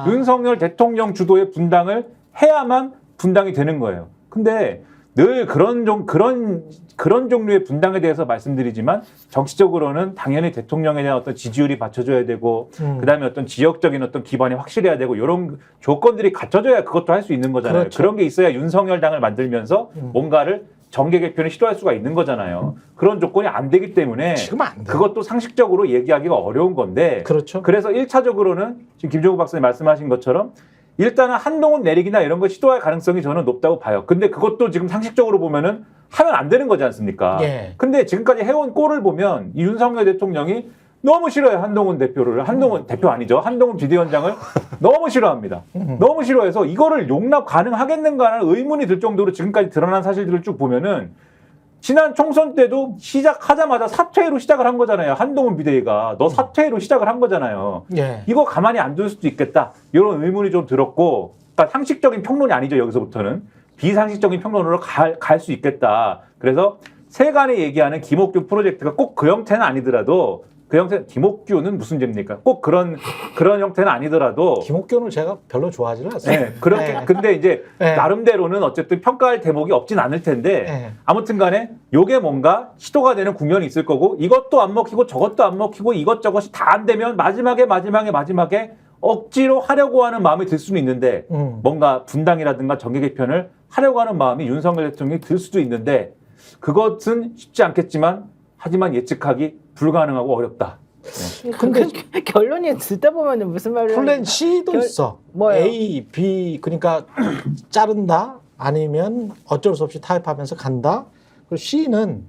윤석열 대통령 주도의 분당을 해야만 분당이 되는 거예요. 근데 늘 그런 종류의 분당에 대해서 말씀드리지만 정치적으로는 당연히 대통령에 대한 어떤 지지율이 받쳐줘야 되고 그다음에 어떤 지역적인 어떤 기반이 확실해야 되고 이런 조건들이 갖춰져야 그것도 할 수 있는 거잖아요. 그렇죠. 그런 게 있어야 윤석열 당을 만들면서 뭔가를 정계 개편을 시도할 수가 있는 거잖아요. 그런 조건이 안 되기 때문에 지금 안 돼. 그것도 상식적으로 얘기하기가 어려운 건데 그렇죠. 그래서 1차적으로는 지금 김종국 박사님 말씀하신 것처럼 일단은 한동훈 내리기나 이런 걸 시도할 가능성이 저는 높다고 봐요. 근데 그것도 지금 상식적으로 보면은 하면 안 되는 거지 않습니까? 예. 근데 지금까지 해온 꼴을 보면 이 윤석열 대통령이 너무 싫어요. 한동훈 대표를. 한동훈 대표 아니죠. 한동훈 비대위원장을 너무 싫어합니다. 너무 싫어해서 이거를 용납 가능하겠는가라는 의문이 들 정도로 지금까지 드러난 사실들을 쭉 보면은 지난 총선 때도 시작하자마자 사퇴로 시작을 한 거잖아요. 한동훈 비대위가. 너 사퇴로 시작을 한 거잖아요. 예. 이거 가만히 안 둘 수도 있겠다. 이런 의문이 좀 들었고, 그러니까 상식적인 평론이 아니죠. 여기서부터는. 비상식적인 평론으로 갈 수 있겠다. 그래서 세간에 얘기하는 김옥균 프로젝트가 꼭 그 형태는 아니더라도 그 형태 김옥규는 무슨 죄입니까? 꼭 그런 형태는 아니더라도 김옥균을 제가 별로 좋아하지는 않습니다. 네, 그렇게 네. 근데 이제 네. 나름대로는 어쨌든 평가할 대목이 없진 않을 텐데 네. 아무튼간에 요게 뭔가 시도가 되는 국면이 있을 거고 이것도 안 먹히고 저것도 안 먹히고 이것저것이 다 안 되면 마지막에 억지로 하려고 하는 마음이 들 수는 있는데 뭔가 분당이라든가 정계 개편을 하려고 하는 마음이 윤석열 대통령이 들 수도 있는데 그것은 쉽지 않겠지만 하지만 예측하기 불가능하고 어렵다. 근데 결론이 듣다 보면은 무슨 말을 플랜 C도 있어. 뭐예요? A, B 그러니까 자른다 아니면 어쩔 수 없이 타협하면서 간다. 그리고 C는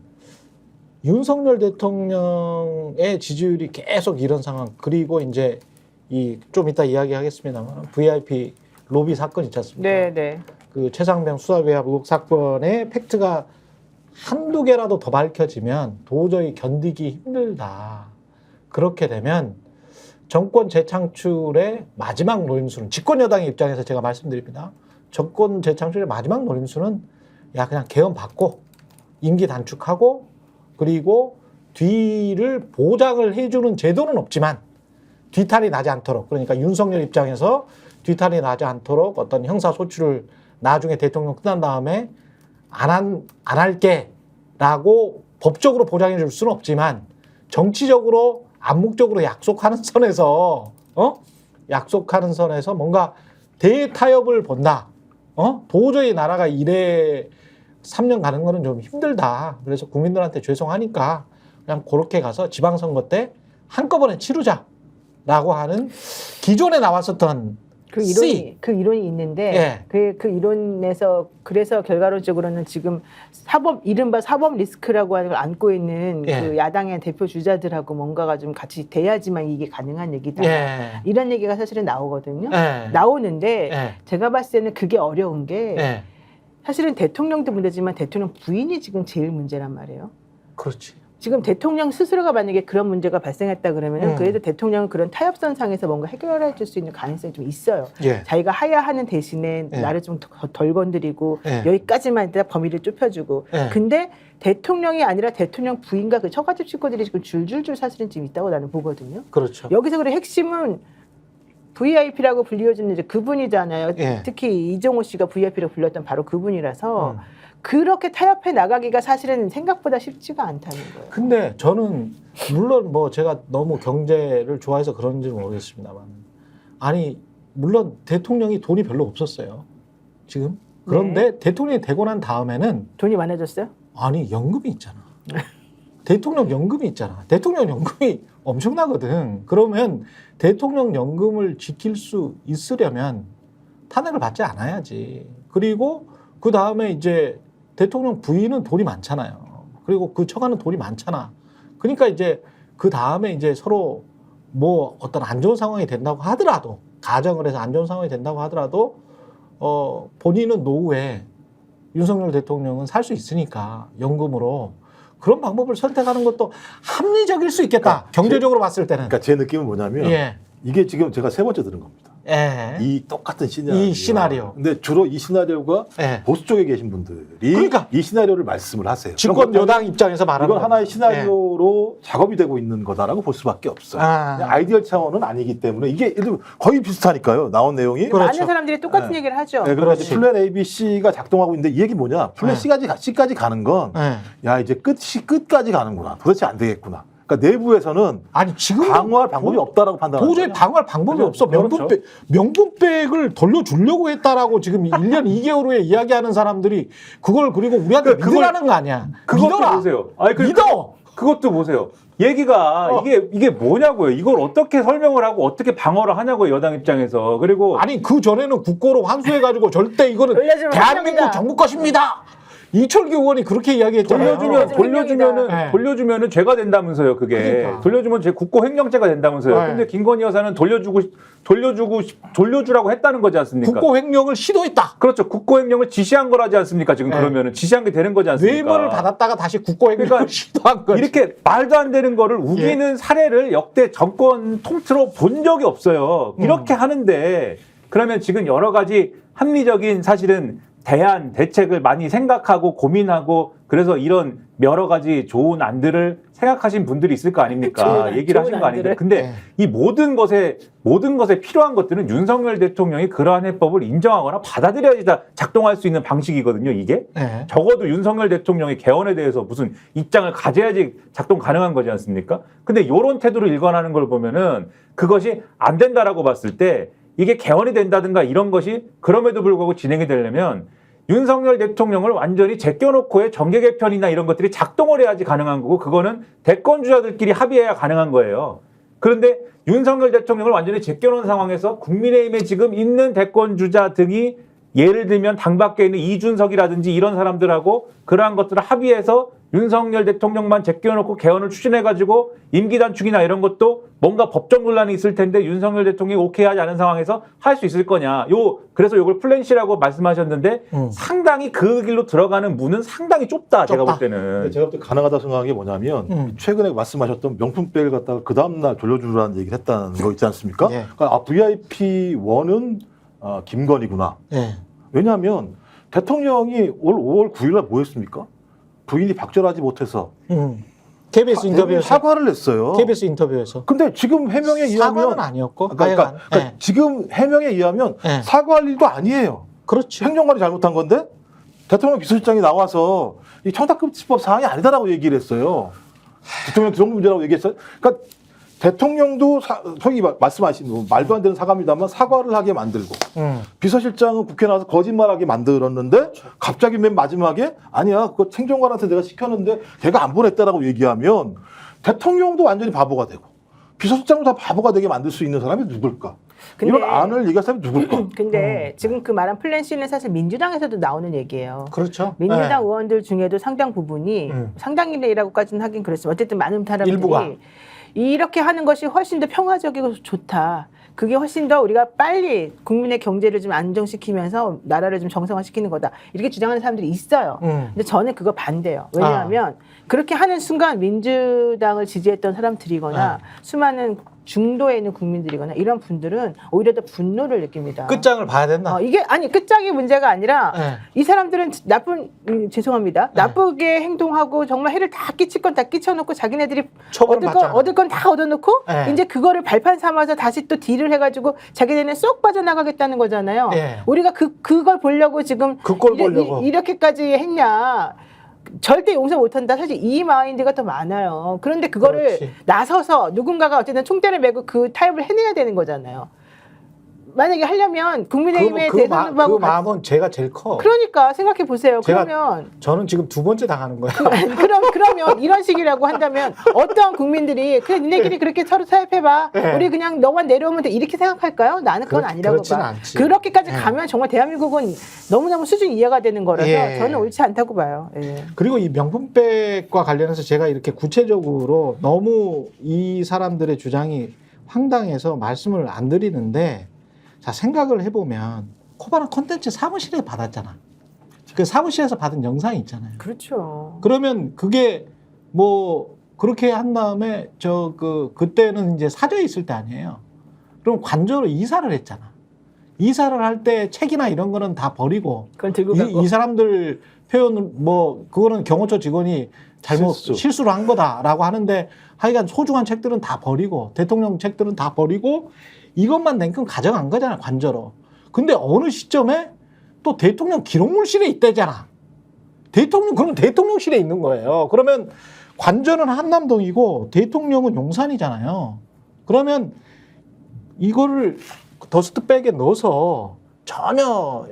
윤석열 대통령의 지지율이 계속 이런 상황 그리고 이제 이 좀 이따 이야기하겠습니다만 VIP 로비 사건 있지 않습니까? 네. 그 최상병 수사외압 의혹 사건의 팩트가 한두 개라도 더 밝혀지면 도저히 견디기 힘들다. 그렇게 되면 정권 재창출의 마지막 노림수는 집권 여당의 입장에서 제가 말씀드립니다. 정권 재창출의 마지막 노림수는 야 그냥 개헌 받고 임기 단축하고 그리고 뒤를 보장을 해주는 제도는 없지만 뒤탈이 나지 않도록 그러니까 윤석열 입장에서 뒤탈이 나지 않도록 어떤 형사 소추를 나중에 대통령 끝난 다음에 안 할게라고 법적으로 보장해 줄 수는 없지만 정치적으로 암묵적으로 약속하는 선에서 뭔가 대타협을 본다. 도저히 나라가 이래 3년 가는 거는 좀 힘들다. 그래서 국민들한테 죄송하니까 그냥 그렇게 가서 지방선거 때 한꺼번에 치르자라고 하는 기존에 나왔었던 그 C. 이론이 있는데 그 이론에서 그래서 결과론적으로는 지금 이른바 사법 리스크라고 하는 걸 안고 있는 그 야당의 대표 주자들하고 뭔가가 좀 같이 돼야지만 이게 가능한 얘기다. 이런 얘기가 사실은 나오거든요. 나오는데 제가 봤을 때는 그게 어려운 게 사실은 대통령도 문제지만 대통령 부인이 지금 제일 문제란 말이에요. 그렇지. 지금 대통령 스스로가 만약에 그런 문제가 발생했다 그러면은 그래도 대통령은 그런 타협선 상에서 뭔가 해결해 줄 수 있는 가능성이 좀 있어요. 자기가 하야하는 대신에 나를 좀 덜 건드리고 여기까지만 일단 범위를 좁혀주고. 근데 대통령이 아니라 대통령 부인과 그 처가집 식구들이 지금 줄줄줄 사실은 지금 있다고 나는 보거든요. 그렇죠. 여기서 그래 핵심은 VIP라고 불리워지는 이제 그분이잖아요. 특히 이종호 씨가 VIP라고 불렸던 바로 그분이라서 그렇게 타협해 나가기가 사실은 생각보다 쉽지가 않다는 거예요. 근데 저는 물론 뭐 제가 너무 경제를 좋아해서 그런지는 모르겠습니다만 아니 물론 대통령이 돈이 별로 없었어요. 지금. 그런데 대통령이 되고 난 다음에는 돈이 많아졌어요? 아니 연금이 있잖아. 대통령 연금이 있잖아. 대통령 연금이 엄청나거든. 그러면 대통령 연금을 지킬 수 있으려면 탄핵을 받지 않아야지. 그리고 그 다음에 이제 대통령 부인은 돈이 많잖아요. 그리고 그 처가는 돈이 많잖아. 그러니까 이제 그 다음에 이제 서로 뭐 어떤 안 좋은 상황이 된다고 하더라도 가정을 해서 안 좋은 상황이 된다고 하더라도 본인은 노후에 윤석열 대통령은 살 수 있으니까 연금으로 그런 방법을 선택하는 것도 합리적일 수 있겠다. 경제적으로 봤을 때는. 그러니까 제 느낌은 뭐냐면 이게 지금 제가 세 번째 들은 겁니다. 이 똑같은 시나리오. 이 시나리오. 근데 주로 이 시나리오가 보수 쪽에 계신 분들이 그러니까 이 시나리오를 말씀을 하세요. 집권 여당 입장에서 말하는 이건 하나의 시나리오로 작업이 되고 있는 거다라고 볼 수밖에 없어요. 그냥 아이디어 차원은 아니기 때문에 이게 거의 비슷하니까요. 나온 내용이. 많은 사람들이 똑같은 얘기를 하죠. 그렇지. 플랜 A, B, C가 작동하고 있는데 이 얘기 뭐냐? 플랜 C까지 가는 건 야 이제 끝까지 가는구나. 도대체 안 되겠구나. 그러니까 내부에서는 아니 지금 방어할 방법이 없다라고 판단하는 도저히 방어할 방법이 없어. 그렇죠. 명분백을 돌려주려고 했다라고 지금 1년 2개월 후에 이야기하는 사람들이 그걸 그리고 우리한테 믿으라는 거 아니야. 그것도 믿어라. 보세요. 아니, 믿어. 그것도 보세요. 얘기가 이게 뭐냐고요. 이걸 어떻게 설명을 하고 어떻게 방어를 하냐고요. 여당 입장에서. 그리고 아니 그 전에는 국고로 환수해가지고 절대 이거는 돌려주면 대한민국 환수합니다. 정부 것입니다. 이철규 의원이 그렇게 이야기했잖아요. 돌려주면은 죄가 된다면서요. 그게 그러니까. 돌려주면 국고 횡령죄가 된다면서요. 네. 근데 김건희 여사는 돌려주라고 했다는 거지 않습니까? 국고 횡령을 시도했다. 그렇죠. 국고 횡령을 지시한 거라지 않습니까? 지금 그러면은 지시한 게 되는 거지 않습니까? 뇌물을 받았다가 다시 국고 횡령을 그러니까 시도한 거지. 이렇게 말도 안 되는 거를 우기는 사례를 역대 정권 통틀어 본 적이 없어요. 이렇게 하는데 그러면 지금 여러 가지 합리적인 사실은 대책을 많이 생각하고 고민하고 그래서 이런 여러 가지 좋은 안들을 생각하신 분들이 있을 거 아닙니까? 얘기를 하신 거 아닙니까? 근데 네. 이 모든 것에 필요한 것들은 윤석열 대통령이 그러한 해법을 인정하거나 받아들여야지 다 작동할 수 있는 방식이거든요, 이게. 네. 적어도 윤석열 대통령이 개헌에 대해서 무슨 입장을 가져야지 작동 가능한 거지 않습니까? 근데 이런 태도를 일관하는 걸 보면은 그것이 안 된다라고 봤을 때 이게 개헌이 된다든가 이런 것이 그럼에도 불구하고 진행이 되려면 윤석열 대통령을 완전히 제껴놓고의 정계 개편이나 이런 것들이 작동을 해야지 가능한 거고 그거는 대권주자들끼리 합의해야 가능한 거예요. 그런데 윤석열 대통령을 완전히 제껴놓은 상황에서 국민의힘에 지금 있는 대권주자 등이 예를 들면 당 밖에 있는 이준석이라든지 이런 사람들하고 그러한 것들을 합의해서 윤석열 대통령만 제껴놓고 개헌을 추진해가지고 임기 단축이나 이런 것도 뭔가 법적 논란이 있을 텐데 윤석열 대통령이 오케이 하지 않은 상황에서 할 수 있을 거냐. 그래서 이걸 플랜 C라고 말씀하셨는데 상당히 그 길로 들어가는 문은 상당히 좁다. 제가 볼 때는. 제가 볼 때 가능하다 생각한 게 뭐냐면 최근에 말씀하셨던 명품백을 갖다가 그 다음날 돌려주라는 얘기를 했다는 거 있지 않습니까? 네. 그러니까 VIP1은 김건희구나. 네. 왜냐하면 대통령이 올 5월 9일날 뭐 했습니까? 부인이 박절하지 못해서 KBS 인터뷰에서 사과를 냈어요. KBS 인터뷰에서 근데 지금 해명에 사과는 의하면 아니었고 그러니까 네. 지금 해명에 의하면 네. 사과할 일도 아니에요. 그렇죠. 행정관이 잘못한 건데 대통령 비서실장이 나와서 이 청탁금지법 사항이 아니다라고 얘기를 했어요. 대통령 기록 문제라고 얘기했어요. 그러니까 대통령도 소위 말씀하신 말도 안 되는 사과입니다만 사과를 하게 만들고 비서실장은 국회 나와서 거짓말하게 만들었는데 갑자기 맨 마지막에 아니야 그거 행정관한테 내가 시켰는데 걔가 안 보냈다라고 얘기하면 대통령도 완전히 바보가 되고 비서실장도 다 바보가 되게 만들 수 있는 사람이 누굴까? 근데- 이런 안을 얘기할 사람이 누굴까? 근데 지금 그 말한 플랜 C는 사실 민주당에서도 나오는 얘기예요. 그렇죠. 민주당 네. 의원들 중에도 상당 부분이 상당이라고까지는 하긴 그렇지만 어쨌든 많은 사람들이 일부가. 이렇게 하는 것이 훨씬 더 평화적이고 좋다. 그게 훨씬 더 우리가 빨리 국민의 경제를 좀 안정시키면서 나라를 좀 정상화시키는 거다. 이렇게 주장하는 사람들이 있어요. 근데 저는 그거 반대예요. 왜냐하면 그렇게 하는 순간 민주당을 지지했던 사람들이거나 수많은 중도에 있는 국민들이거나 이런 분들은 오히려 더 분노를 느낍니다. 끝장을 봐야 된다. 이게 아니 끝장이 문제가 아니라 네. 이 사람들은 죄송합니다. 나쁘게 행동하고 정말 해를 다 끼칠 건 다 끼쳐놓고 자기네들이 처벌을 받잖아. 얻을 건 다 얻어놓고 네. 이제 그거를 발판 삼아서 다시 또 딜을 해가지고 자기네는 쏙 빠져나가겠다는 거잖아요. 네. 우리가 그걸 보려고 지금 그 꼴 보려고. 이렇게까지 했냐. 절대 용서 못한다. 사실 이 마인드가 더 많아요. 그런데 그거를 그렇지. 나서서 누군가가 어쨌든 총대를 메고 그 타협을 해내야 되는 거잖아요. 만약에 하려면 국민의힘의 대선 후보하고 그 마음은 제가 제일 커. 그러니까 생각해 보세요. 제가- 그러면 저는 지금 두 번째 당하는 거예요. 그러면 이런 식이라고 한다면 어떤 국민들이 그래 니네끼리 그렇게 서로 타협해봐. 네. 우리 그냥 너만 내려오면 돼. 이렇게 생각할까요? 나는 그건 아니라고 그렇지는 봐. 않지. 그렇게까지 네. 가면 정말 대한민국은 너무너무 수준 이하가 되는 거라서 예. 저는 옳지 않다고 봐요. 예. 그리고 이 명품백과 관련해서 제가 이렇게 구체적으로 너무 이 사람들의 주장이 황당해서 말씀을 안 드리는데 자 생각을 해보면 코바나 콘텐츠 사무실에 받았잖아. 그 사무실에서 받은 영상이 있잖아요. 그렇죠. 그러면 그게 뭐 그렇게 한 다음에 그때는 이제 사저에 있을 때 아니에요. 그럼 관저로 이사를 했잖아. 이사를 할 때 책이나 이런 거는 다 버리고 그건 들고 가고. 이 사람들 표현은 뭐 그거는 경호처 직원이 잘못 실수를 한 거다라고 하는데 하여간 소중한 책들은 다 버리고 대통령 책들은 다 버리고 이것만 냉큼 가져간 거잖아 관저로. 근데 어느 시점에 또 대통령 기록물실에 있다잖아. 그러면 대통령실에 있는 거예요. 그러면 관저는 한남동이고 대통령은 용산이잖아요. 그러면 이거를 더스트백에 넣어서 전혀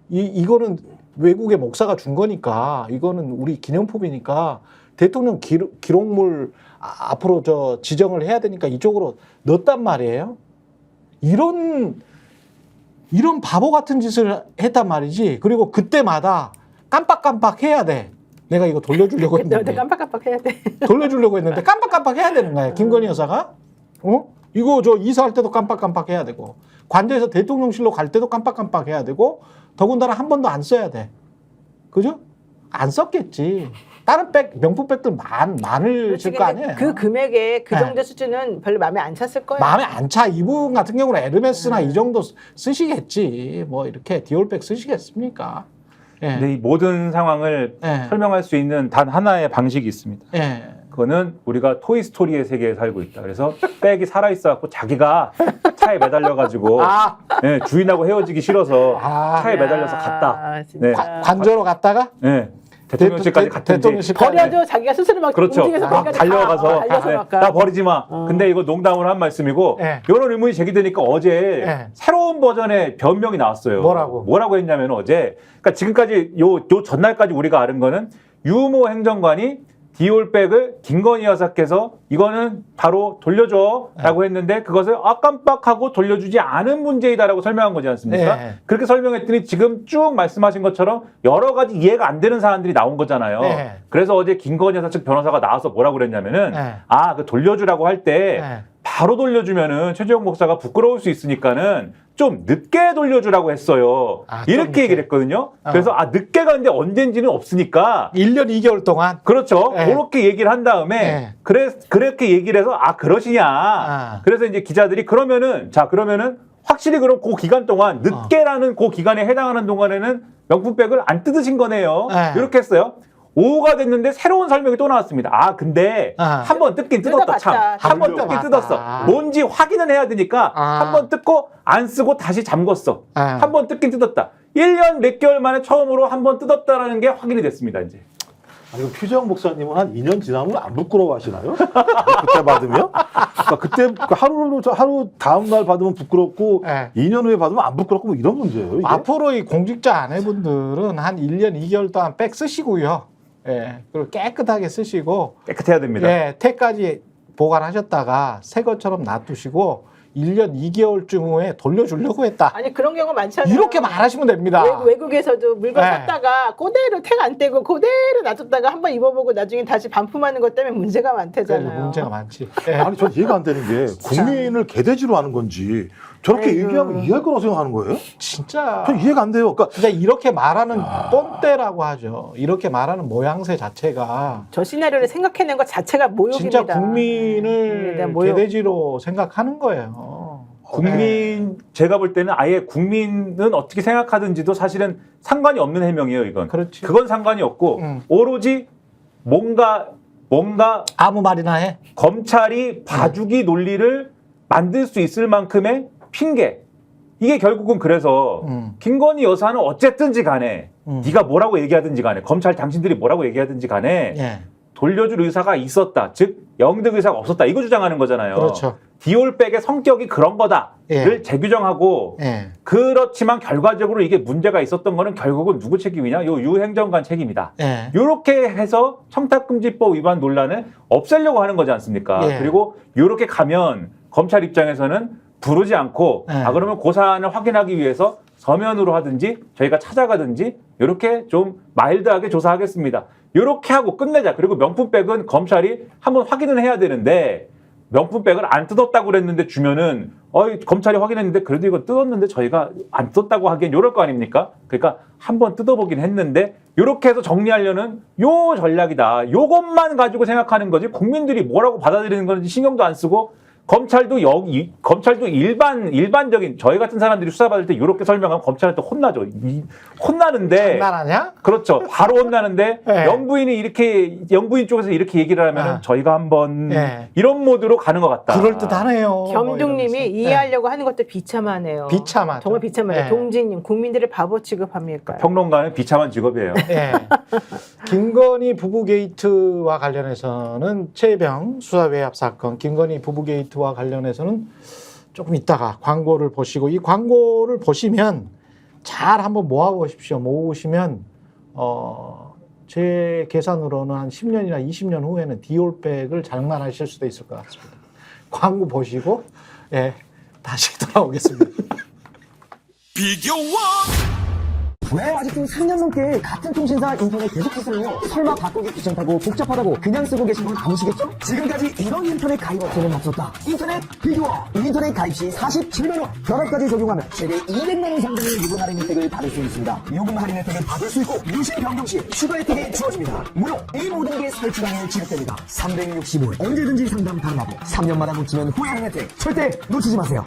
이거는 외국의 목사가 준 거니까 이거는 우리 기념품이니까 대통령 기록물 앞으로 지정을 해야 되니까 이쪽으로 넣었단 말이에요. 이런 바보 같은 짓을 했단 말이지. 그리고 그때마다 깜빡깜빡 해야 돼. 내가 이거 돌려주려고 너도 했는데. 깜빡깜빡 해야 돼. 돌려주려고 했는데 깜빡깜빡 해야 되는 거야. 김건희 여사가. 이거 이사할 때도 깜빡깜빡 해야 되고 관저에서 대통령실로 갈 때도 깜빡깜빡 해야 되고 더군다나 한 번도 안 써야 돼. 그죠? 안 썼겠지. 다른 명품백들 많을 거 아니에요. 그 금액에 그 네. 정도 수준은 별로 마음에 안 찼을 거예요. 마음에 안 차. 이분 같은 경우는 에르메스나 이 정도 쓰시겠지. 뭐 이렇게 디올백 쓰시겠습니까? 예. 근데 이 모든 상황을 예. 설명할 수 있는 단 하나의 방식이 있습니다. 예. 그거는 우리가 토이스토리의 세계에 살고 있다. 그래서 백이 살아있어갖고 자기가 차에 매달려가지고 아. 네, 주인하고 헤어지기 싫어서 아. 차에 매달려서 갔다. 야, 진짜. 네. 관저로 갔다가 네. 대통령실까지 갔던지. 대통령실까지. 버려도 자기가 스스로 막 그렇죠. 움직여서 막 거기까지 달려가서 달려서 네, 막 나 버리지 마. 어. 근데 이거 농담으로 한 말씀이고 네. 이런 의문이 제기되니까 어제 네. 새로운 버전의 변명이 나왔어요. 뭐라고 했냐면 어제 그러니까 지금까지 요 전날까지 우리가 아는 거는 유모 행정관이 디올백을 김건희 여사께서 이거는 바로 돌려줘라고 했는데 그것을 깜빡하고 돌려주지 않은 문제이다라고 설명한 거지 않습니까? 네. 그렇게 설명했더니 지금 쭉 말씀하신 것처럼 여러 가지 이해가 안 되는 사안들이 나온 거잖아요. 네. 그래서 어제 김건희 여사 측 변호사가 나와서 뭐라고 그랬냐면은 네. 그 돌려주라고 할 때 네. 바로 돌려주면은 최재형 목사가 부끄러울 수 있으니까는 좀 늦게 돌려주라고 했어요. 아, 좀 이렇게 늦게. 얘기를 했거든요. 그래서 늦게가 근데 언젠지는 없으니까 1년 2개월 동안 그렇죠. 네. 그렇게 얘기를 한 다음에 네. 그렇게 얘기를 해서 그러시냐. 아. 그래서 이제 기자들이 그러면은 확실히 그럼 그 기간 동안 늦게라는 그 기간에 해당하는 동안에는 명품백을 안 뜯으신 거네요. 네. 이렇게 했어요. 오후가 됐는데 새로운 설명이 또 나왔습니다. 근데 한 번 뜯긴 뜯었다. 참. 뜯어봤다. 한 번 뜯어봤다. 뜯긴 뜯었어. 뭔지 확인은 해야 되니까 한 번 뜯고 안 쓰고 다시 잠궜어. 한 번 뜯긴 뜯었다. 1년 몇 개월 만에 처음으로 한 번 뜯었다라는 게 확인이 됐습니다. 이제. 아니, 표정 목사님은 한 2년 지나면 안 부끄러워하시나요? 그때 받으면? 그러니까 그때 하루 다음 날 받으면 부끄럽고 네. 2년 후에 받으면 안 부끄럽고 뭐 이런 문제예요. 이게? 앞으로 이 공직자 아내분들은 한 1년 2개월 동안 백 쓰시고요. 예. 그리고 깨끗하게 쓰시고 깨끗해야 됩니다. 예, 태까지 보관하셨다가 새 것처럼 놔두시고 1년 2개월쯤 후에 돌려주려고 했다. 아니 그런 경우 많잖아요. 이렇게 말하시면 됩니다. 외국에서도 물건 네. 샀다가 그대로 택 안 떼고 그대로 놔뒀다가 한번 입어보고 나중에 다시 반품하는 것 때문에 문제가 많대잖아요. 그래서 문제가 많지. 예. 아니, 전 이해가 안 되는 게 국민을 개돼지로 하는 건지 저렇게 아이고. 얘기하면 이해할 거라고 생각하는 거예요? 진짜 전 이해가 안 돼요. 그러니까 진짜 이렇게 말하는 뻔때라고 하죠. 이렇게 말하는 모양새 자체가 저 시나리오를 생각해낸 것 자체가 모욕입니다. 진짜 국민을 모욕. 개돼지로 생각하는 거예요. 제가 볼 때는 아예 국민은 어떻게 생각하든지도 사실은 상관이 없는 해명이에요, 이건. 그렇지. 그건 상관이 없고, 오로지 뭔가 아무 말이나 해. 검찰이 봐주기 논리를 만들 수 있을 만큼의 핑계. 이게 결국은 그래서 김건희 여사는 어쨌든지 간에 네가 뭐라고 얘기하든지 간에 검찰 당신들이 뭐라고 얘기하든지 간에 예. 돌려줄 의사가 있었다. 즉 영득 의사가 없었다. 이거 주장하는 거잖아요. 그렇죠. 디올백의 성격이 그런 거다를 예. 재규정하고 예. 그렇지만 결과적으로 이게 문제가 있었던 거는 결국은 누구 책임이냐? 요 유 행정관 책임이다. 예. 이렇게 해서 청탁금지법 위반 논란을 없애려고 하는 거지 않습니까? 예. 그리고 이렇게 가면 검찰 입장에서는 부르지 않고 예. 그러면 그 사안을 확인하기 위해서 서면으로 하든지 저희가 찾아가든지 이렇게 좀 마일드하게 조사하겠습니다. 이렇게 하고 끝내자. 그리고 명품백은 검찰이 한번 확인을 해야 되는데 명품백을 안 뜯었다고 그랬는데 주면은 검찰이 확인했는데 그래도 이거 뜯었는데 저희가 안 뜯었다고 하기엔 이럴 거 아닙니까? 그러니까 한번 뜯어보긴 했는데 이렇게 해서 정리하려는 요 전략이다. 요것만 가지고 생각하는 거지 국민들이 뭐라고 받아들이는 건지 신경도 안 쓰고 검찰도 일반적인 저희 같은 사람들이 수사받을 때 이렇게 설명하면 검찰한테 혼나죠. 혼나는데 장난하냐? 그렇죠. 바로 혼나는데 네. 영부인 쪽에서 이렇게 얘기를 하면 저희가 한번 네. 이런 모드로 가는 것 같다. 그럴듯하네요. 겸둥님이 뭐 이러면서. 이해하려고 하는 것도 비참하네요. 비참하죠. 정말 비참해요. 네. 동진님, 국민들을 바보 취급합니까? 평론가는 비참한 직업이에요. 예. 김건희 부부 게이트와 관련해서는 최병 수사외압 사건, 김건희 부부 게이트와 관련해서는 조금 이따가 광고를 보시고 이 광고를 보시면 잘 한번 모아보십시오. 모으시면 제 계산으로는 한 10년이나 20년 후에는 디올백을 장만하실 수도 있을 것 같습니다. 광고 보시고 다시 돌아오겠습니다. 왜 아직도 3년 넘게 같은 통신사 인터넷 계속 쓰세요? 설마 바꾸기 귀찮다고 복잡하다고 그냥 쓰고 계신 건 아니시겠죠? 지금까지 이런 인터넷 가입 업체는 없었다. 인터넷 비교어. 인터넷 가입 시 47만원. 결합까지 적용하면 최대 200만원 상당의 요금 할인 혜택을 받을 수 있습니다. 요금 할인 혜택을 받을 수 있고 유심 변경 시 추가 혜택이 주어집니다. 무료 이 모든 게 설치당일 지급됩니다. 365일 언제든지 상담 가능하고 3년마다 놓치면 후회하는 혜택 절대 놓치지 마세요.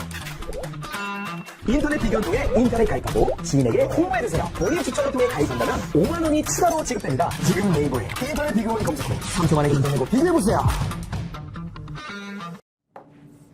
인터넷 비교를 통해 인터넷 가입하고 지인에게 홍보해주세요. 본인 추천을 통해 가입한다면 5만 원이 추가로 지급됩니다. 지금 네이버에 인터넷 비교원 검색해 3초 만에 인터넷 비교해보세요.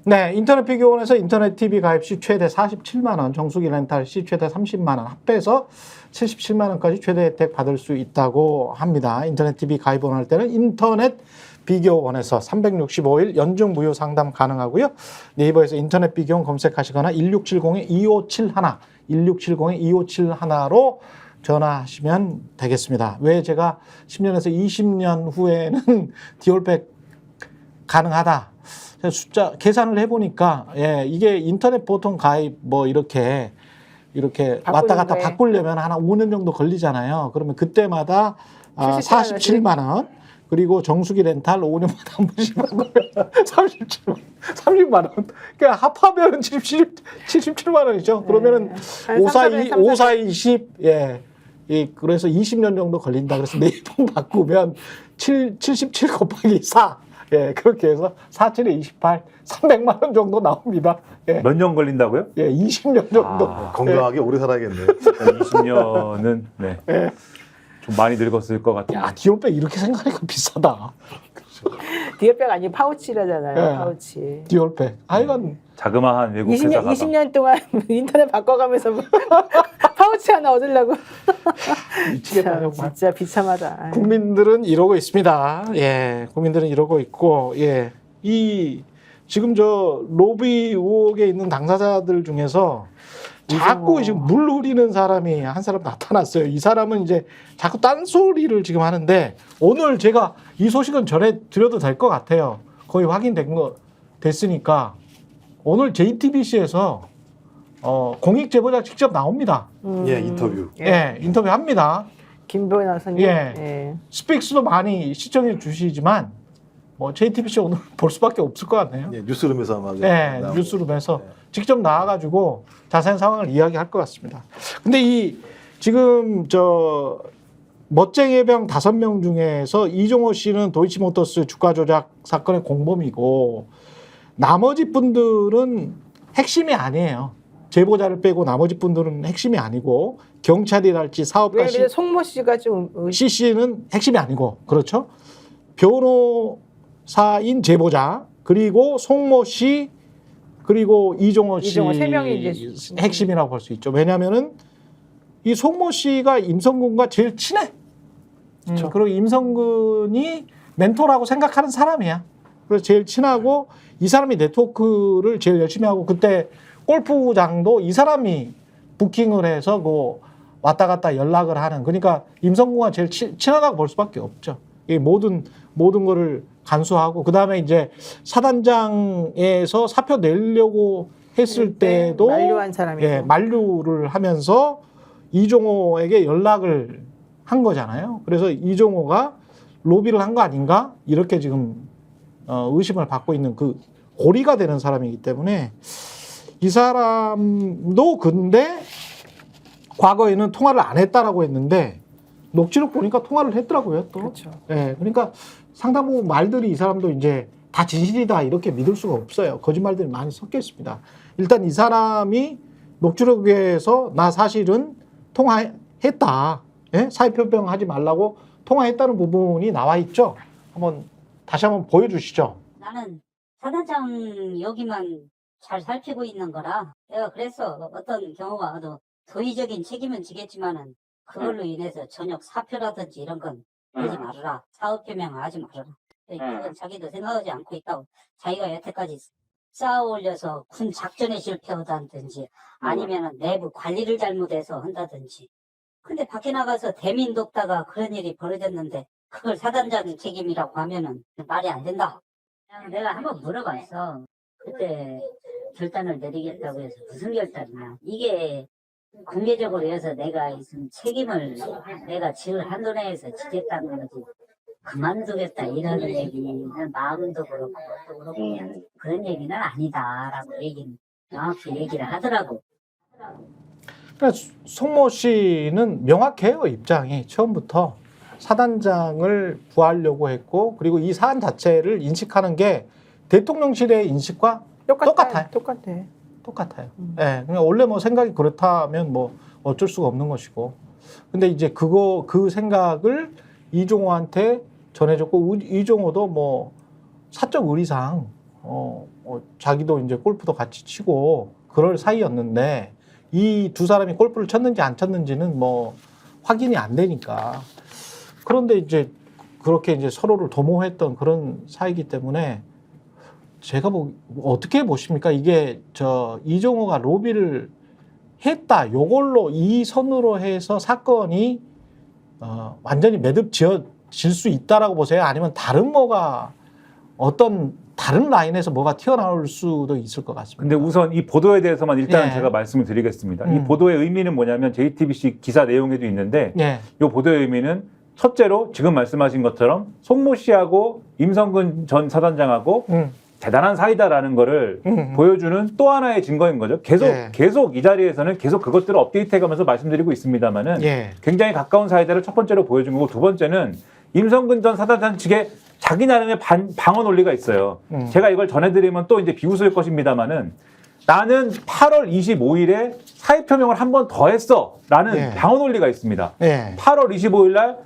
네, 인터넷 비교원에서 인터넷 TV 가입 시 최대 47만 원, 정수기 렌탈 시 최대 30만 원, 합해서 77만 원까지 최대 혜택 받을 수 있다고 합니다. 인터넷 TV 가입 원할 때는 인터넷 비교원에서 365일 연중 무료 상담 가능하고요. 네이버에서 인터넷 비교원 검색하시거나 1670-2571, 1670-2571로 전화하시면 되겠습니다. 왜 제가 10년에서 20년 후에는 디올백 가능하다. 숫자 계산을 해보니까 예, 이게 인터넷 보통 가입 뭐 이렇게 왔다 갔다 거에. 바꾸려면 한 5년 정도 걸리잖아요. 그러면 그때마다 47만 원 그리고 정수기 렌탈 5년마다 한 번씩 바꾸면 30만 원. 그러니까 합하면은 77만 원이죠. 그러면은 한 5420 예. 그래서 20년 정도 걸린다. 그래서 네 번 바꾸면 77 곱하기 4. 예, 그렇게 해서 47에 28, 300만 원 정도 나옵니다. 예, 몇 년 걸린다고요? 예 20년 정도. 건강하게 오래 살아야겠네. 20년은 네. 좀 많이 늙었을 것 같아요. 야, 디올백 이렇게 생각하니까 비싸다. 디올백 아니고 파우치라잖아요. 예. 파우치. 디올백. 하여간 자그마한 외국 회사 가방. 20년 동안 인터넷 바꿔가면서 파우치 하나 얻으려고. 미치겠다. 참, 정말. 진짜 비참하다. 아유. 국민들은 이러고 있습니다. 예, 국민들은 이러고 있고, 예, 지금 저 로비 의혹에 있는 당사자들 중에서 자꾸 지금 물 흐리는 사람이 한 사람 나타났어요. 이 사람은 이제 자꾸 딴소리를 지금 하는데 오늘 제가 이 소식은 전해드려도 될 것 같아요. 거의 됐으니까 오늘 JTBC에서 공익 제보자 직접 나옵니다. 예, 인터뷰. 예, 인터뷰 합니다. 김보현 아나운서님. 예. 예. 스픽스도 많이 시청해 주시지만 뭐 JTBC 오늘 볼 수밖에 없을 것 같네요. 예, 뉴스룸에서 아마 네, 나오고. 뉴스룸에서 직접 나와가지고 자세한 상황을 이야기할 것 같습니다. 근데 지금 저 멋쟁이병 5명 중에서 이종호 씨는 도이치모터스 주가 조작 사건의 공범이고 나머지 분들은 핵심이 아니에요. 제보자를 빼고 나머지 분들은 핵심이 아니고 경찰이랄지 사업가 왜 송모 씨가 좀 CC는 핵심이 아니고 그렇죠. 변호사인 제보자 그리고 송모 씨 그리고 이종호 씨 세 명이 이제 핵심이라고 볼 수 있죠. 왜냐하면은 이 송모 씨가 임성근과 제일 친해. 그렇죠. 그리고 임성근이 멘토라고 생각하는 사람이야. 그래서 제일 친하고 이 사람이 네트워크를 제일 열심히 하고 그때 골프장도 이 사람이 부킹을 해서 뭐 왔다 갔다 연락을 하는. 그러니까 임성근과 제일 친하다고 볼 수밖에 없죠. 이 모든 거를 간수하고 그 다음에 이제 사단장에서 사표 내려고 했을 때도 만류한 사람이고. 예, 만류를 하면서 이종호에게 연락을 한 거잖아요. 그래서 이종호가 로비를 한 거 아닌가 이렇게 지금 의심을 받고 있는 그 고리가 되는 사람이기 때문에 이 사람도 근데 과거에는 통화를 안 했다라고 했는데 녹취록 보니까 통화를 했더라고요. 또. 그렇죠. 예, 그러니까 상당 부분 말들이 이 사람도 이제 다 진실이다 이렇게 믿을 수가 없어요. 거짓말들이 많이 섞여 있습니다. 일단 이 사람이 녹취록에서 나 사실은 통화했다. 예? 사회표명하지 말라고 통화했다는 부분이 나와 있죠. 다시 한번 보여주시죠. 나는 사단장 여기만 잘 살피고 있는 거라 내가 그래서 어떤 경우가 와도 도의적인 책임은 지겠지만은 그걸로 인해서 전역 사표라든지 이런 건 하지 말아라. 사업 표명하지 말아라. 그건 자기도 생각하지 않고 있다고. 자기가 여태까지 쌓아 올려서 군 작전에 실패하다든지 아니면은 내부 관리를 잘못해서 한다든지. 근데 밖에 나가서 대민 돕다가 그런 일이 벌어졌는데 그걸 사단장 책임이라고 하면은 말이 안 된다. 내가 한번 물어봤어. 그때 결단을 내리겠다고 해서 무슨 결단이냐. 이게 공개적으로 해서 내가 무슨 책임을 내가 지을 한도내에서 지겠다는 거지. 그만두겠다 이런 얘기는 마음도 그렇고 또 그렇고 그런 얘기는 아니다라고 명확히 얘기를 하더라고. 그러니까 송모 씨는 명확해요. 입장이 처음부터 사단장을 구하려고 했고 그리고 이 사안 자체를 인식하는 게 대통령실의 인식과 똑같아요. 똑같아. 똑같아요. 예, 그냥 원래 뭐 생각이 그렇다면 뭐 어쩔 수가 없는 것이고. 근데 이제 그 생각을 이종호한테 전해줬고, 이종호도 뭐 사적 의리상, 자기도 이제 골프도 같이 치고 그럴 사이였는데, 이 두 사람이 골프를 쳤는지 안 쳤는지는 뭐 확인이 안 되니까. 그런데 이제 그렇게 이제 서로를 도모했던 그런 사이기 때문에 제가 어떻게 보십니까? 이게 이종호가 로비를 했다. 요걸로 이 선으로 해서 사건이 완전히 매듭 지어질 수 있다라고 보세요? 아니면 다른 뭐가 어떤 다른 라인에서 뭐가 튀어나올 수도 있을 것 같습니다. 근데 우선 이 보도에 대해서만 일단 예. 제가 말씀을 드리겠습니다. 이 보도의 의미는 뭐냐면 JTBC 기사 내용에도 있는데 예. 이 보도의 의미는 첫째로 지금 말씀하신 것처럼 송모 씨하고 임성근 전 사단장하고 대단한 사이다라는 거를 보여주는 또 하나의 증거인 거죠. 계속 이 자리에서는 계속 그것들을 업데이트해가면서 말씀드리고 있습니다만은 예. 굉장히 가까운 사이다를 첫 번째로 보여준 거고, 두 번째는 임성근 전 사단장 측에 자기 나름의 방어 논리가 있어요. 제가 이걸 전해드리면 또 이제 비웃을 것입니다만은 나는 8월 25일에 사의 표명을 한 번 더 했어라는 예. 방어 논리가 있습니다. 예. 8월 25일 날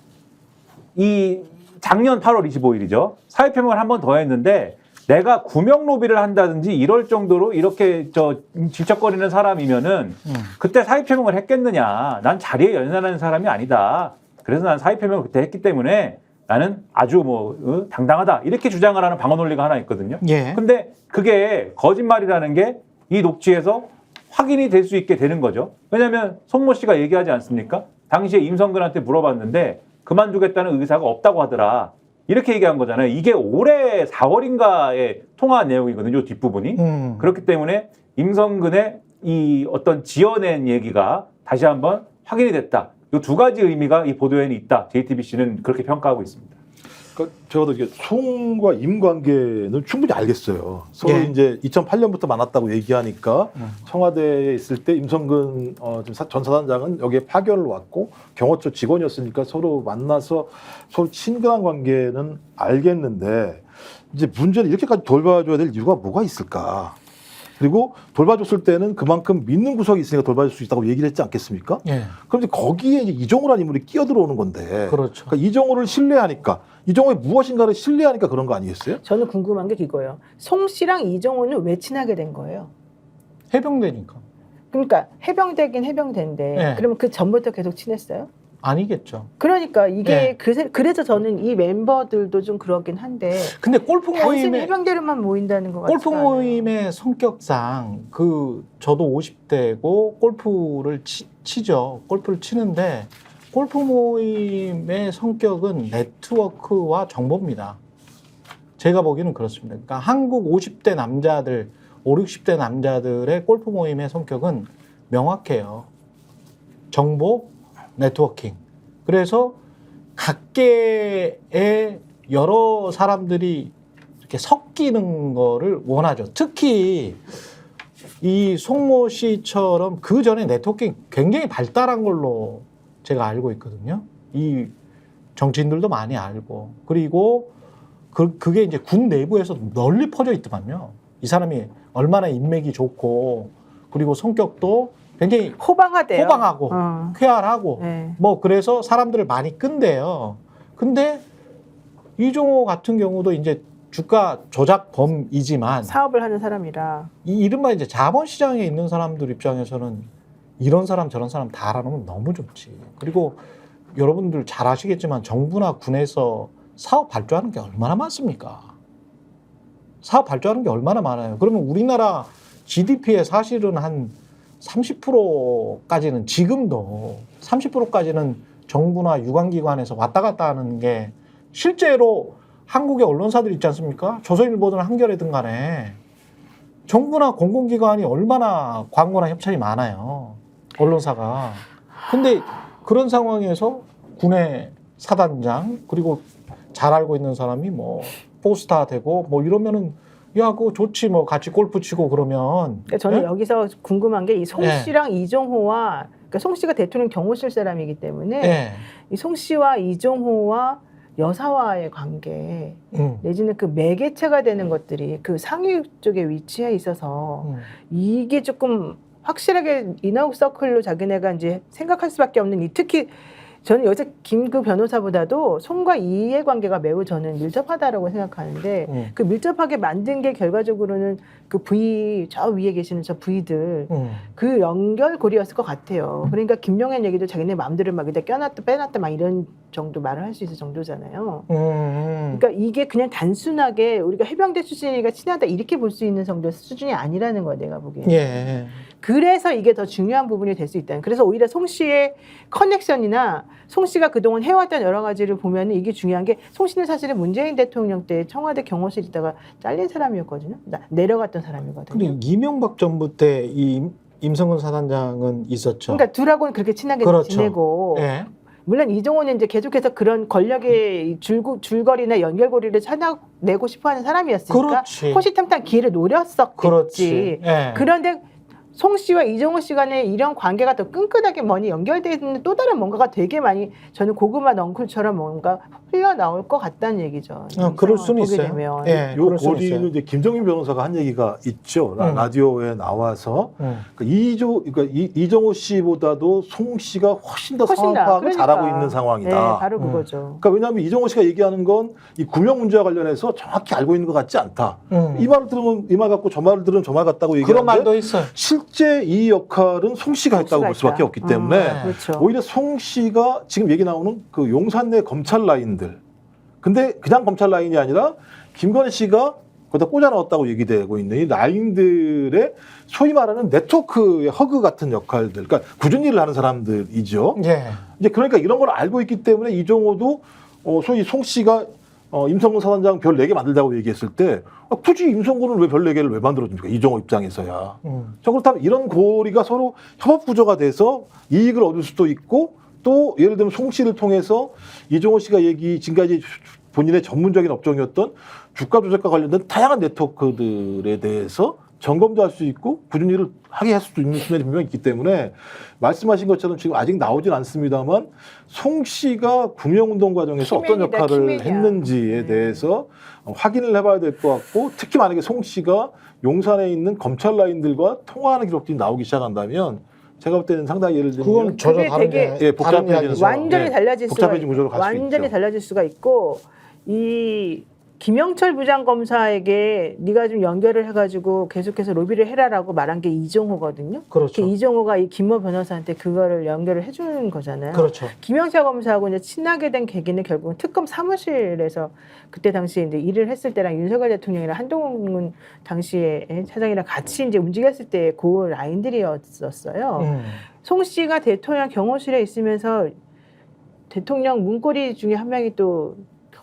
작년 8월 25일이죠. 사의 표명을 한 번 더 했는데 내가 구명 로비를 한다든지 이럴 정도로 이렇게 질척거리는 사람이면은 그때 사의 표명을 했겠느냐. 난 자리에 연연하는 사람이 아니다. 그래서 난 사의 표명을 그때 했기 때문에 나는 아주 당당하다. 이렇게 주장을 하는 방어 논리가 하나 있거든요. 예. 근데 그게 거짓말이라는 게 이 녹취에서 확인이 될 수 있게 되는 거죠. 왜냐하면 송모 씨가 얘기하지 않습니까? 당시에 임성근한테 물어봤는데 그만두겠다는 의사가 없다고 하더라. 이렇게 얘기한 거잖아요. 이게 올해 4월인가에 통화한 내용이거든요. 뒷부분이. 그렇기 때문에 임성근의 이 어떤 지어낸 얘기가 다시 한번 확인이 됐다. 이 두 가지 의미가 이 보도에는 있다. JTBC는 그렇게 평가하고 있습니다. 그러니까 제가 이게 송과 임 관계는 충분히 알겠어요. 서로 예. 이제 2008년부터 만났다고 얘기하니까 청와대에 있을 때 임성근 전 사단장은 여기에 파견을 왔고 경호처 직원이었으니까 서로 만나서 서로 친근한 관계는 알겠는데, 이제 문제는 이렇게까지 돌봐줘야 될 이유가 뭐가 있을까? 그리고 돌봐줬을 때는 그만큼 믿는 구석이 있으니까 돌봐줄 수 있다고 얘기를 했지 않겠습니까? 예. 그럼 이제 거기에 이제 이종호라는 인물이 끼어들어오는 건데, 그렇죠. 그러니까 이종호를 신뢰하니까, 이종호의 무엇인가를 신뢰하니까 그런 거 아니겠어요? 저는 궁금한 게 이거예요. 송 씨랑 이종호는 왜 친하게 된 거예요? 해병대니까. 그러니까 해병대긴 해병대인데 네. 그러면 그 전부터 계속 친했어요? 아니겠죠. 그러니까 이게 네. 그래서 저는 이 멤버들도 좀 그러긴 한데 근데 골프 단순히 모임에 해병대로만 모인다는 것 같아요. 골프 모임의 성격상 저도 50대고 골프를 치죠. 골프를 치는데 골프 모임의 성격은 네트워크와 정보입니다. 제가 보기에는 그렇습니다. 그러니까 한국 50대 남자들, 50, 60대 남자들의 골프 모임의 성격은 명확해요. 정보, 네트워킹. 그래서 각계의 여러 사람들이 이렇게 섞이는 거를 원하죠. 특히 이 송모 씨처럼 그 전에 네트워킹 굉장히 발달한 걸로 제가 알고 있거든요. 이 정치인들도 많이 알고. 그리고 그게 이제 군 내부에서 널리 퍼져 있더만요. 이 사람이 얼마나 인맥이 좋고, 그리고 성격도 굉장히 호방하대요. 호방하고 쾌활하고 네. 뭐 그래서 사람들을 많이 끈대요. 근데 이종호 같은 경우도 이제 주가 조작범이지만 사업을 하는 사람이라. 이른바 이제 자본시장에 있는 사람들 입장에서는 이런 사람 저런 사람 다 알아놓으면 너무 좋지. 그리고 여러분들 잘 아시겠지만 정부나 군에서 사업 발주하는 게 얼마나 많습니까? 사업 발주하는 게 얼마나 많아요. 그러면 우리나라 GDP의 사실은 한 30%까지는 지금도 30%까지는 정부나 유관기관에서 왔다 갔다 하는 게 실제로 한국의 언론사들 있지 않습니까? 조선일보든 한겨레든 간에 정부나 공공기관이 얼마나 광고나 협찬이 많아요. 언론사가. 근데 그런 상황에서 군의 사단장 그리고 잘 알고 있는 사람이 뭐 포스타 되고 뭐 이러면은 야 그거 좋지 뭐 같이 골프 치고 그러면. 그러니까 저는 네? 여기서 궁금한 게 이 송 네. 씨랑 이종호와 그러니까 송 씨가 대통령 경호실 사람이기 때문에 네. 이 송 씨와 이종호와 여사와의 관계 내지는 그 매개체가 되는 것들이 그 상위 쪽에 위치해 있어서 이게 조금 확실하게 이너우 서클로 자기네가 이제 생각할 수밖에 없는 이 특히 저는 여기서 김구 변호사보다도 송과 이의 관계가 매우 저는 밀접하다라고 생각하는데 그 밀접하게 만든 게 결과적으로는 그 V 저 위에 계시는 저 V들 그 연결고리였을 것 같아요. 그러니까 김용현 얘기도 자기네 마음대로 막 이렇게 껴놨다 빼놨다 막 이런 정도 말을 할 수 있을 정도잖아요. 그러니까 이게 그냥 단순하게 우리가 해병대 출신이니까 친하다 이렇게 볼 수 있는 정도의 수준이 아니라는 거야 내가 보기에는. 예. 그래서 이게 더 중요한 부분이 될 수 있다. 그래서 오히려 송 씨의 커넥션이나 송 씨가 그동안 해왔던 여러 가지를 보면 이게 중요한 게 송 씨는 사실은 문재인 대통령 때 청와대 경호실 있다가 잘린 사람이었거든요. 내려갔던 사람이거든요. 근데 이명박 정부 때 이 임성근 사단장은 있었죠. 그러니까 둘하고는 그렇게 친하게 그렇죠. 지내고 예. 물론 이종호는 이제 계속해서 그런 권력의 줄거리나 연결고리를 찾아내고 싶어하는 사람이었으니까 그렇지. 호시탐탐 기회를 노렸었겠지. 그렇지. 예. 그런데 송 씨와 이종호 씨 간의 이런 관계가 더 끈끈하게 많이 연결되어 있는 또 다른 뭔가가 되게 많이 저는 고구마 넝쿨처럼 뭔가 흘러나올 것 같다는 얘기죠. 그럴 수는 보게 있어요. 되면. 예, 요 그럴 수는 고리는 있어요. 이제 김정인 변호사가 한 얘기가 있죠. 라디오에 나와서 그러니까 이정호 씨보다도 송 씨가 훨씬 더 상황 파악을 잘하고 있는 상황이다. 네, 바로 그거죠. 그러니까 왜냐하면 이정호 씨가 얘기하는 건 이 구명 문제와 관련해서 정확히 알고 있는 것 같지 않다. 이 말을 들으면 이 말 같고 저 말을 들으면 저 말 같다고 그런 얘기하는데 말도 있어요. 실제 이 역할은 송 씨가 했다고 볼 수밖에 없기 때문에 그렇죠. 오히려 송 씨가 지금 얘기 나오는 그 용산 내 검찰 라인들 근데 그냥 검찰 라인이 아니라 김건희 씨가 거기다 꽂아 넣었다고 얘기되고 있는 이 라인들의 소위 말하는 네트워크의 허그 같은 역할들, 그러니까 꾸준히 일을 하는 사람들이죠. 예. 이제 그러니까 이런 걸 알고 있기 때문에 이종호도 소위 송 씨가 임성근 사단장 별 4개 만들자고 얘기했을 때 굳이 임성근을 왜 별 4개를 왜 만들어줍니까? 이종호 입장에서야. 자, 그렇다면 이런 고리가 서로 협업 구조가 돼서 이익을 얻을 수도 있고 또 예를 들면 송 씨를 통해서 이종호 씨가 지금까지 본인의 전문적인 업종이었던 주가 조작과 관련된 다양한 네트워크들에 대해서 점검도 할 수 있고 꾸준히 일을 하게 할 수도 있는 수준이 분명히 있기 때문에 말씀하신 것처럼 지금 아직 나오진 않습니다만 송 씨가 구명운동 과정에서 어떤 키맨이다, 역할을 키맨이야. 했는지에 대해서 확인을 해봐야 될 것 같고 특히 만약에 송 씨가 용산에 있는 검찰 라인들과 통화하는 기록들이 나오기 시작한다면 제가 볼 때는 상당히 예를 들면 그건 전혀 그게 다른 되게 게 다른 복잡해지는 이야기죠. 완전히 예, 달라질 수가 복잡해진 구조로 갈 수 완전히 있죠. 달라질 수가 있고 이 김영철 부장검사에게 네가 좀 연결을 해가지고 계속해서 로비를 해라라고 말한 게 이종호거든요. 그렇죠. 그 이종호가 이 김모 변호사한테 그거를 연결을 해주는 거잖아요. 그렇죠. 김영철 검사하고 이제 친하게 된 계기는 결국은 특검 사무실에서 그때 당시에 이제 일을 했을 때랑 윤석열 대통령이랑 한동훈 당시에 차장이랑 같이 이제 움직였을 때 그 라인들이었었어요. 송 씨가 대통령 경호실에 있으면서 대통령 문고리 중에 한 명이 또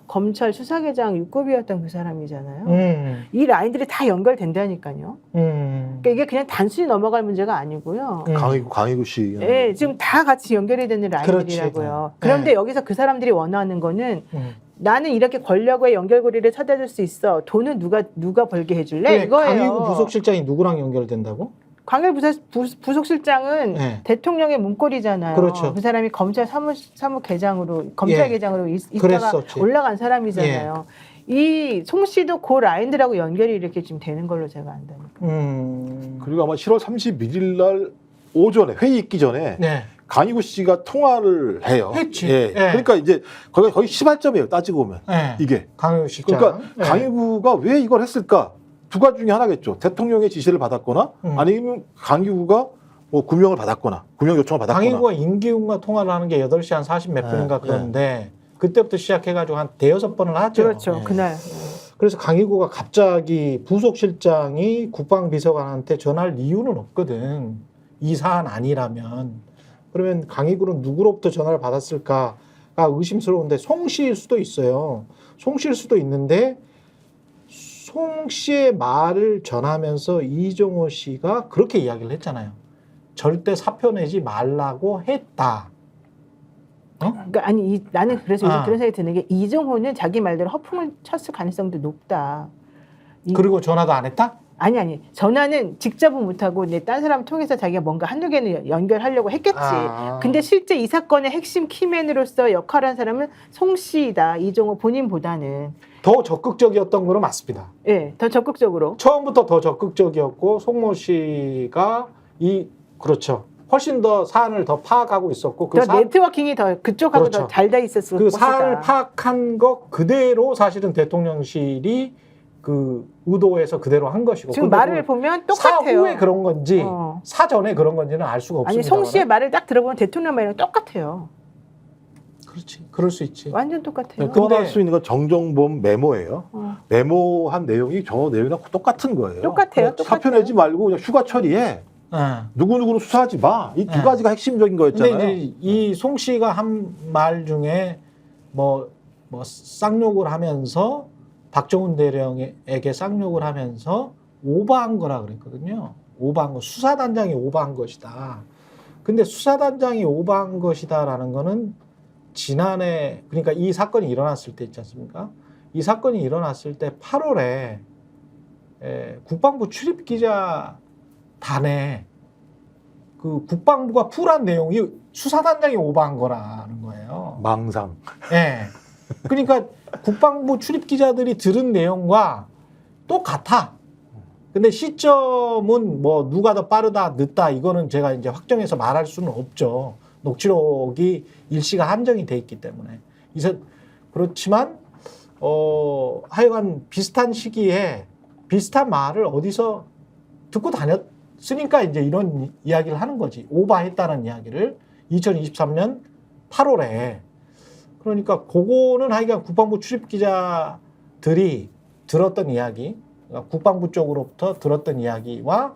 검찰 수사계장 6급이었던 그 사람이잖아요. 이 라인들이 다 연결된다니까요. 그러니까 이게 그냥 단순히 넘어갈 문제가 아니고요. 강희구 씨. 네, 지금 다 같이 연결이 되는 라인들이라고요. 그렇지. 그런데 네. 여기서 그 사람들이 원하는 거는 나는 이렇게 권력의 연결고리를 찾아줄 수 있어. 돈은 누가 벌게 해줄래? 이거예요. 강희구 부속실장이 누구랑 연결된다고? 광일 부속실장은 네. 대통령의 문고리잖아요. 그렇죠. 그 사람이 검찰 사무계장으로 검찰계장으로 있다가 그랬었지. 올라간 사람이잖아요. 이 송 씨도 그 라인들하고 연결이 이렇게 좀 되는 걸로 제가 안다니까. 그리고 아마 7월 31일 날 오전에 회의 있기 전에 네. 강희구 씨가 통화를 해요. 했지. 예. 예. 그러니까 이제 거의 시발점이에요. 따지고 보면 네. 이게. 강희구 실장. 그러니까 네. 강희구가 왜 이걸 했을까? 두 가지 중에 하나겠죠. 대통령의 지시를 받았거나 아니면 강희구가 뭐 구명을 받았거나 구명 요청을 받았거나. 강희구가 임기훈과 통화를 하는 게 8시 한 40 몇 분인가 그런데 그때부터 시작해가지고 한 대여섯 번을 하죠. 그렇죠. 예. 그날. 그래서 강희구가 갑자기 부속실장이 국방비서관한테 전화할 이유는 없거든. 이 사안 아니라면. 그러면 강희구는 누구로부터 전화를 받았을까가 의심스러운데 송 씨일 수도 있어요. 송 씨일 수도 있는데 송 씨의 말을 전하면서 이종호 씨가 그렇게 이야기를 했잖아요. 절대 사표 내지 말라고 했다. 그러니까 아니 나는 그래서 요즘 아. 그런 생각이 드는 게 이종호는 자기 말대로 허풍을 쳤을 가능성도 높다. 그리고 전화도 안 했다? 아니. 전화는 직접은 못하고 이제 딴 사람 통해서 자기가 뭔가 한두 개는 연결하려고 했겠지. 아. 근데 실제 이 사건의 핵심 키맨으로서 역할을 한 사람은 송 씨다. 이종호 본인보다는. 더 적극적이었던 거는 맞습니다. 예, 더 적극적으로. 처음부터 더 적극적이었고 송모 씨가 그렇죠. 훨씬 더 사안을 더 파악하고 있었고 그 네트워킹이 더 그쪽하고 그렇죠. 더 잘 돼 있었을 그 것이다. 사안을 파악한 것 그대로 사실은 대통령실이 그 의도에서 그대로 한 것이고 지금 근데 말을 그건 보면 똑같아요. 사후에 그런 건지 사전에 그런 건지는 알 수가 없습니다. 아니 송 씨의 말을 딱 들어보면 대통령 말이랑 똑같아요. 그렇지. 그럴 수 있지. 완전 똑같아요. 근데- 또 할 수 있는 건 정정범 메모예요. 메모한 내용이 저 내용이랑 똑같은 거예요. 똑같아요. 사표 내지 말고 그냥 휴가 처리해. 누구누구는 수사하지 마. 이 두 가지가 핵심적인 거였잖아요. 근데 이제 이 송 씨가 한 말 중에 뭐 쌍욕을 하면서 박정훈 대령에게 쌍욕을 하면서 오버한 거라 그랬거든요. 오버한 거. 수사단장이 오버한 것이다. 근데 수사단장이 오버한 것이다라는 거는 지난해 그러니까 이 사건이 일어났을 때 있지 않습니까? 이 사건이 일어났을 때 8월에 국방부 출입기자단에 그 국방부가 풀한 내용이 수사단장이 오버한 거라는 거예요. 망상. 예. 그러니까 국방부 출입 기자들이 들은 내용과 똑같아. 근데 시점은 뭐 누가 더 빠르다, 늦다 이거는 제가 이제 확정해서 말할 수는 없죠. 녹취록이 일시가 한정이 돼 있기 때문에. 그렇지만 하여간 비슷한 시기에 비슷한 말을 어디서 듣고 다녔으니까 이제 이런 이야기를 하는 거지. 오버했다는 이야기를 2023년 8월에. 그러니까 그거는 하여간 국방부 출입 기자들이 들었던 이야기, 그러니까 국방부 쪽으로부터 들었던 이야기와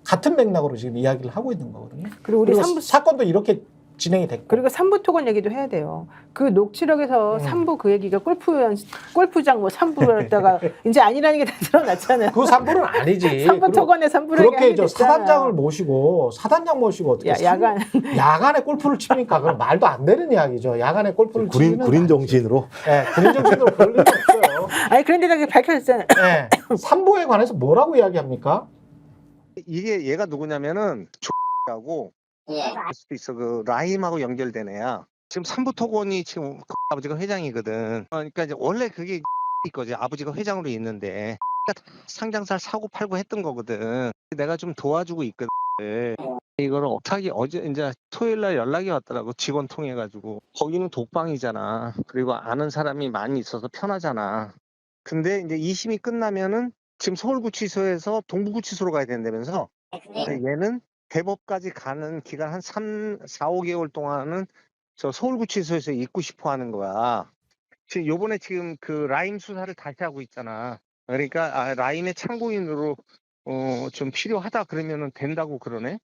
같은 맥락으로 지금 이야기를 하고 있는 거거든요. 그리고 우리 그리고 3부 사건도 이렇게 진행이 됐고. 그리고 3부 토건 얘기도 해야 돼요. 그 녹취록에서 3부 그 얘기가 골프장 뭐 3부였다가 이제 아니라는 게 다 드러났잖아요. 그 3부는 아니지. 3부 토건에 3부를 그렇게 저 사단장 모시고 어떻게 야간에 골프를 치니까 그건 말도 안 되는 이야기죠. 야간에 골프를 치는 구린 정신으로. 네, 구린 정신으로 그럴 리는 없어요. 아니 그런데다 밝혀졌잖아요. 네. 3부에 관해서 뭐라고 이야기합니까? 이게 얘가 누구냐면은 X하고 할 수도 있어. 그 라임하고 연결된 애야. 지금 삼부 토건이 지금 그 아버지가 회장이거든. 그러니까 이제 원래 그게 거지. 아버지가 회장으로 있는데 그러니까 상장사를 사고 팔고 했던 거거든. 내가 좀 도와주고 있거든. 이거를 어떻게 어제 이제 토요일 날 연락이 왔더라고. 직원 통해 가지고. 거기는 독방이잖아. 그리고 아는 사람이 많이 있어서 편하잖아. 근데 이제 2심이 끝나면은 지금 서울구치소에서 동부구치소로 가야 된다면서. 근데 얘는 대법까지 가는 기간 한 4, 5개월 동안은 저 서울구치소에서 있고 싶어 하는 거야. 지금 요번에 지금 그 라임 수사를 다시 하고 있잖아. 그러니까 라임의 참고인으로 좀 필요하다 그러면은 된다고 그러네.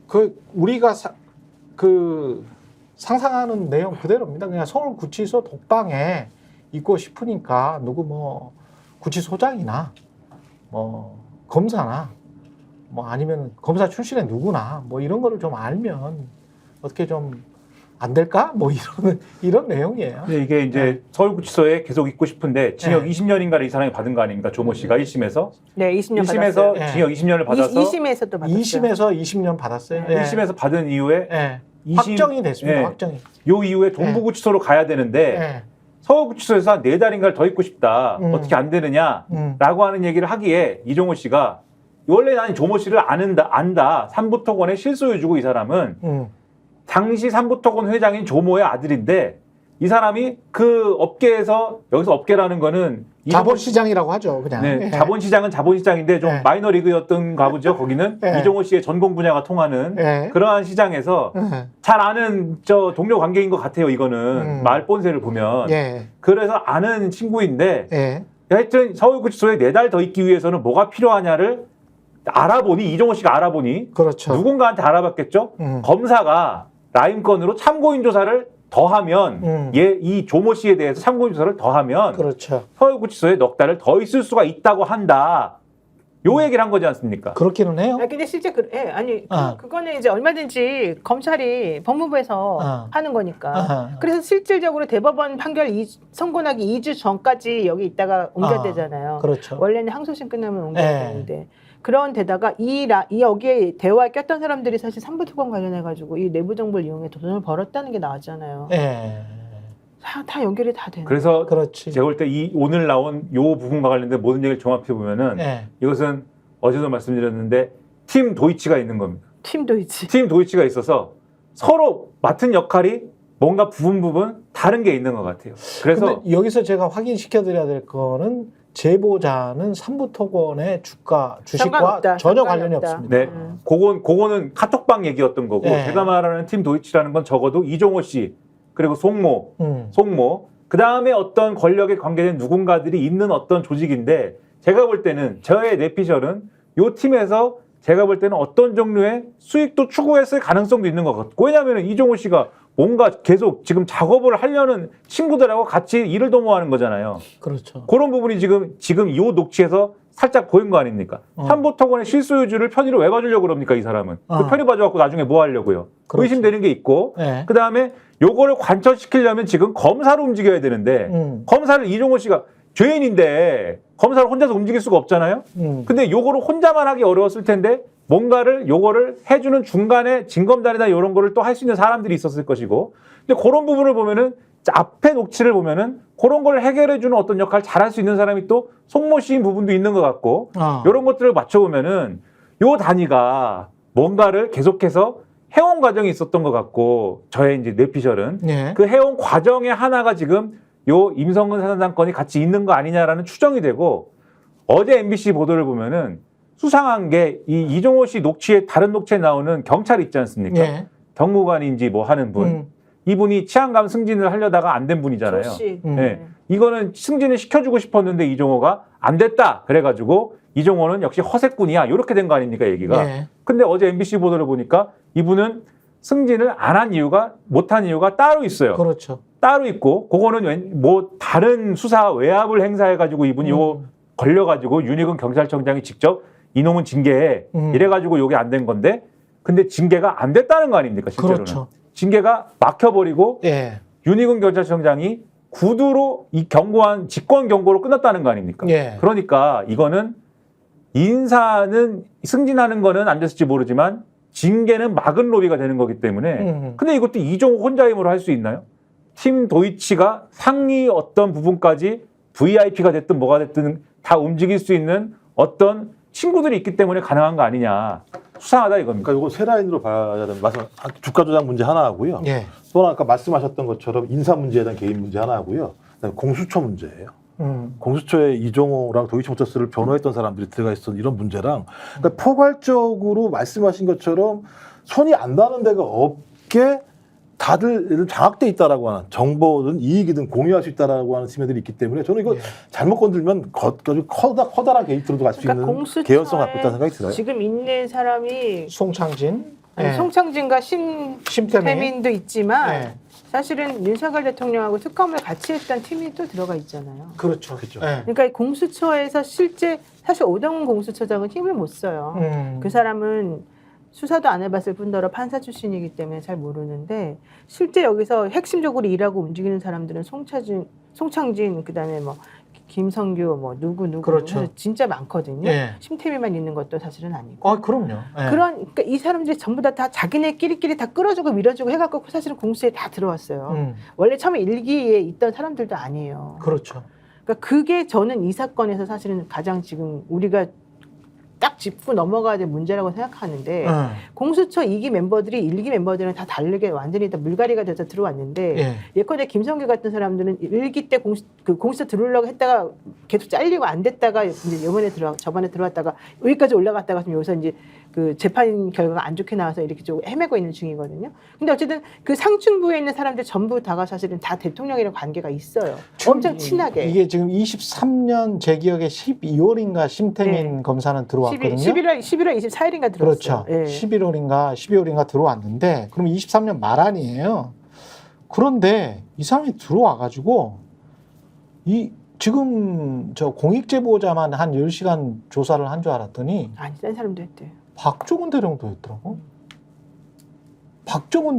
그 우리가 상상하는 내용 그대로입니다. 그냥 서울구치소 독방에 있고 싶으니까 누구 뭐 구치소장이나 뭐 검사나 뭐 아니면 검사 출신의 누구나 뭐 이런 거를 좀 알면 어떻게 좀 안 될까? 뭐 이런 내용이에요. 근데 이게 이제 서울구치소에 계속 있고 싶은데 징역 20년인가를 이 사람이 받은 거 아닙니까? 조모 씨가 1심에서? 네, 20년 1심에서 받았어요. 징역 20년을 받아서 2심에서도 받았어요. 2심에서 20년 받았어요. 1심에서 받은 이후에 예. 2심 확정이 됐습니다. 예. 확정이. 요 이후에 동부구치소로 가야 되는데 예. 서울구치소에서 한 4달인가를 더 있고 싶다. 어떻게 안 되느냐라고 하는 얘기를 하기에 이종호 씨가 원래 난 조모 씨를 안다. 삼부토건의 실소유주고 이 사람은 당시 삼부토건 회장인 조모의 아들인데 이 사람이 그 업계에서 여기서 업계라는 거는 자본시장이라고 하죠. 그냥. 네, 예. 자본시장은 자본시장인데 좀 예. 마이너리그였던 가보죠. 거기는 예. 이종호 씨의 전공 분야가 통하는 예. 그러한 시장에서 잘 아는 저 동료 관계인 것 같아요. 이거는 말 본세를 보면 예. 그래서 아는 친구인데 예. 하여튼 서울구치소에 4달 더 있기 위해서는 뭐가 필요하냐를 알아보니 이종호 씨가 알아보니 그렇죠. 누군가한테 알아봤겠죠. 검사가 라임 건으로 참고인 조사를 더하면 이 조모 씨에 대해서 참고인 조사를 더하면 그렇죠. 서울구치소에 넉 달을 더 있을 수가 있다고 한다. 요 얘기를 한 거지 않습니까? 그렇기는 해요. 근데 실제 아니 아. 그거는 이제 얼마든지 검찰이 법무부에서 아. 하는 거니까. 아하. 그래서 실질적으로 대법원 판결 선고나기 2주 전까지 여기 있다가 옮겨대잖아요. 그렇죠. 원래는 항소심 끝나면 옮겨야 예. 되는데 그런 데다가 이 여기에 대화에 꼈던 사람들이 사실 삼부토건 관련해 가지고 이 내부 정보를 이용해 돈을 벌었다는 게 나왔잖아요. 예. 다 연결이 다 되는. 그래서 그렇지. 제가 볼 때 이 오늘 나온 요 부분과 관련된 모든 얘기를 종합해 보면은 예. 이것은 어제도 말씀드렸는데 팀 도이치가 있는 겁니다. 팀도 있지. 팀 도이치가 있어서 서로 맡은 역할이 뭔가 부분 다른 게 있는 것 같아요. 그래서 근데 여기서 제가 확인시켜 드려야 될 거는 제보자는 삼부토건의 주식과 상관없다. 전혀 상관이 관련이 없다. 없습니다. 네, 그거는 카톡방 얘기였던 거고 네. 제가 말하는 팀 도이치라는 건 적어도 이종호 씨 그리고 송모 그 다음에 어떤 권력에 관계된 누군가들이 있는 어떤 조직인데 제가 볼 때는 저의 내피셜은 요 팀에서 제가 볼 때는 어떤 종류의 수익도 추구했을 가능성도 있는 것 같고 왜냐하면 이종호 씨가 뭔가 계속 지금 작업을 하려는 친구들하고 같이 일을 도모하는 거잖아요. 그렇죠. 그런 부분이 지금 이 녹취에서 살짝 보인 거 아닙니까? 삼부토건의 실소유주를 편의로 왜 봐주려고 그럽니까, 이 사람은? 그 편의 봐줘갖고 나중에 뭐 하려고요? 그렇죠. 의심되는 게 있고, 네. 그 다음에 요거를 관철시키려면 지금 검사를 움직여야 되는데, 검사를 이종호 씨가 죄인인데, 검사를 혼자서 움직일 수가 없잖아요? 근데 요거를 혼자만 하기 어려웠을 텐데, 뭔가를 요거를 해주는 중간에 징검다리나 이런 거를 또 할 수 있는 사람들이 있었을 것이고, 근데 그런 부분을 보면은, 앞에 녹취를 보면은 그런 걸 해결해주는 어떤 역할을 잘할 수 있는 사람이 또 송모 씨인 부분도 있는 것 같고 이런 것들을 맞춰보면은 요 단위가 뭔가를 계속해서 해온 과정이 있었던 것 같고 저의 이제 뇌피셜은 네. 그 해온 과정의 하나가 지금 요 임성근 사단장건이 같이 있는 거 아니냐라는 추정이 되고 어제 MBC 보도를 보면은 수상한 게 이 이종호 씨 녹취에 다른 녹취에 나오는 경찰 있지 않습니까? 네. 경무관인지 뭐 하는 분. 이분이 치안감 승진을 하려다가 안 된 분이잖아요. 조씨. 네. 이거는 승진을 시켜주고 싶었는데 이종호가 안 됐다. 그래가지고 이종호는 역시 허세꾼이야. 이렇게 된 거 아닙니까, 얘기가. 네. 근데 어제 MBC 보도를 보니까 이분은 승진을 안 한 이유가, 못한 이유가 따로 있어요. 그렇죠. 따로 있고, 그거는 뭐 다른 수사 외압을 행사해가지고 이분이 요거 걸려가지고 윤희근 경찰청장이 직접 이놈은 징계해. 이래가지고 요게 안 된 건데, 근데 징계가 안 됐다는 거 아닙니까, 실제로는. 그렇죠. 징계가 막혀버리고 예. 윤희근 경찰청장이 구두로 이 경고한 직권 경고로 끝났다는 거 아닙니까? 예. 그러니까 이거는 인사는 승진하는 거는 안 됐을지 모르지만 징계는 막은 로비가 되는 거기 때문에 근데 이것도 이종호 혼자 힘으로 할 수 있나요? 팀 도이치가 상위 어떤 부분까지 VIP가 됐든 뭐가 됐든 다 움직일 수 있는 어떤 친구들이 있기 때문에 가능한 거 아니냐. 수상하다 이겁니다. 그러니까 이거 세 라인으로 봐야 되는 주가 조작 문제 하나 하고요. 예. 또 하나 아까 말씀하셨던 것처럼 인사 문제에 대한 개입 문제 하나 하고요. 그다음에 공수처 문제예요. 공수처에 이종호랑 도이치모터스를 변호했던 사람들이 들어가 있었던 이런 문제랑 그러니까 포괄적으로 말씀하신 것처럼 손이 안 닿는 데가 없게 다들 장악돼 있다라고 하는 정보든 이익이든 공유할 수 있다라고 하는 측면들이 있기 때문에 저는 이거 잘못 건들면 커다란 게이트로도 갈 수 있는 공수처에 개연성 갖고 있다는 생각이 들어요. 지금 있는 사람이 송창진. 예. 송창진과 심태민. 심태민도 있지만 예. 사실은 윤석열 대통령하고 특검을 같이 했던 팀이 또 들어가 있잖아요. 그렇죠. 그렇죠. 예. 그러니까 공수처에서 실제 사실 오동훈 공수처장은 힘을 못 써요. 그 사람은 수사도 안 해봤을 뿐더러 판사 출신이기 때문에 잘 모르는데 실제 여기서 핵심적으로 일하고 움직이는 사람들은 송창진 그다음에 뭐 김성규 뭐 누구 그렇죠. 해서 진짜 많거든요. 예. 심태미만 있는 것도 사실은 아니고. 아, 그럼요. 예. 그러니까 이 사람들이 전부 다 자기네끼리끼리 다 끌어주고 밀어주고 해갖고 사실은 공수에 다 들어왔어요. 원래 처음에 일기에 있던 사람들도 아니에요. 그렇죠. 그러니까 그게 저는 이 사건에서 사실은 가장 지금 우리가 딱 짚고 넘어가야 될 문제라고 생각하는데 공수처 2기 멤버들이 1기 멤버들은 다 다르게 완전히 다 물갈이가 돼서 들어왔는데 예. 예컨대 김성규 같은 사람들은 1기 때 공수처 들어오려고 했다가 계속 잘리고 안 됐다가 이제 저번에 들어왔다가 여기까지 올라갔다가 지금 여기서 이제 그 재판 결과가 안 좋게 나와서 이렇게 좀 헤매고 있는 중이거든요. 근데 어쨌든 그 상층부에 있는 사람들 전부 다가 사실은 다 대통령이랑 관계가 있어요. 엄청 친하게. 이게 지금 23년 제 기억에 12월인가 심태민 검사는 들어왔거든요. 11월 24일인가 들어왔어요. 그렇죠. 예. 12월인가 들어왔는데 그럼 23년 말 아니에요. 그런데 이 사람이 들어와가지고 이 지금 저 공익제보자만 한 10시간 조사를 한 줄 알았더니 아니, 딴 사람도 했대요. 박종훈 대령도 했더라고. 박종훈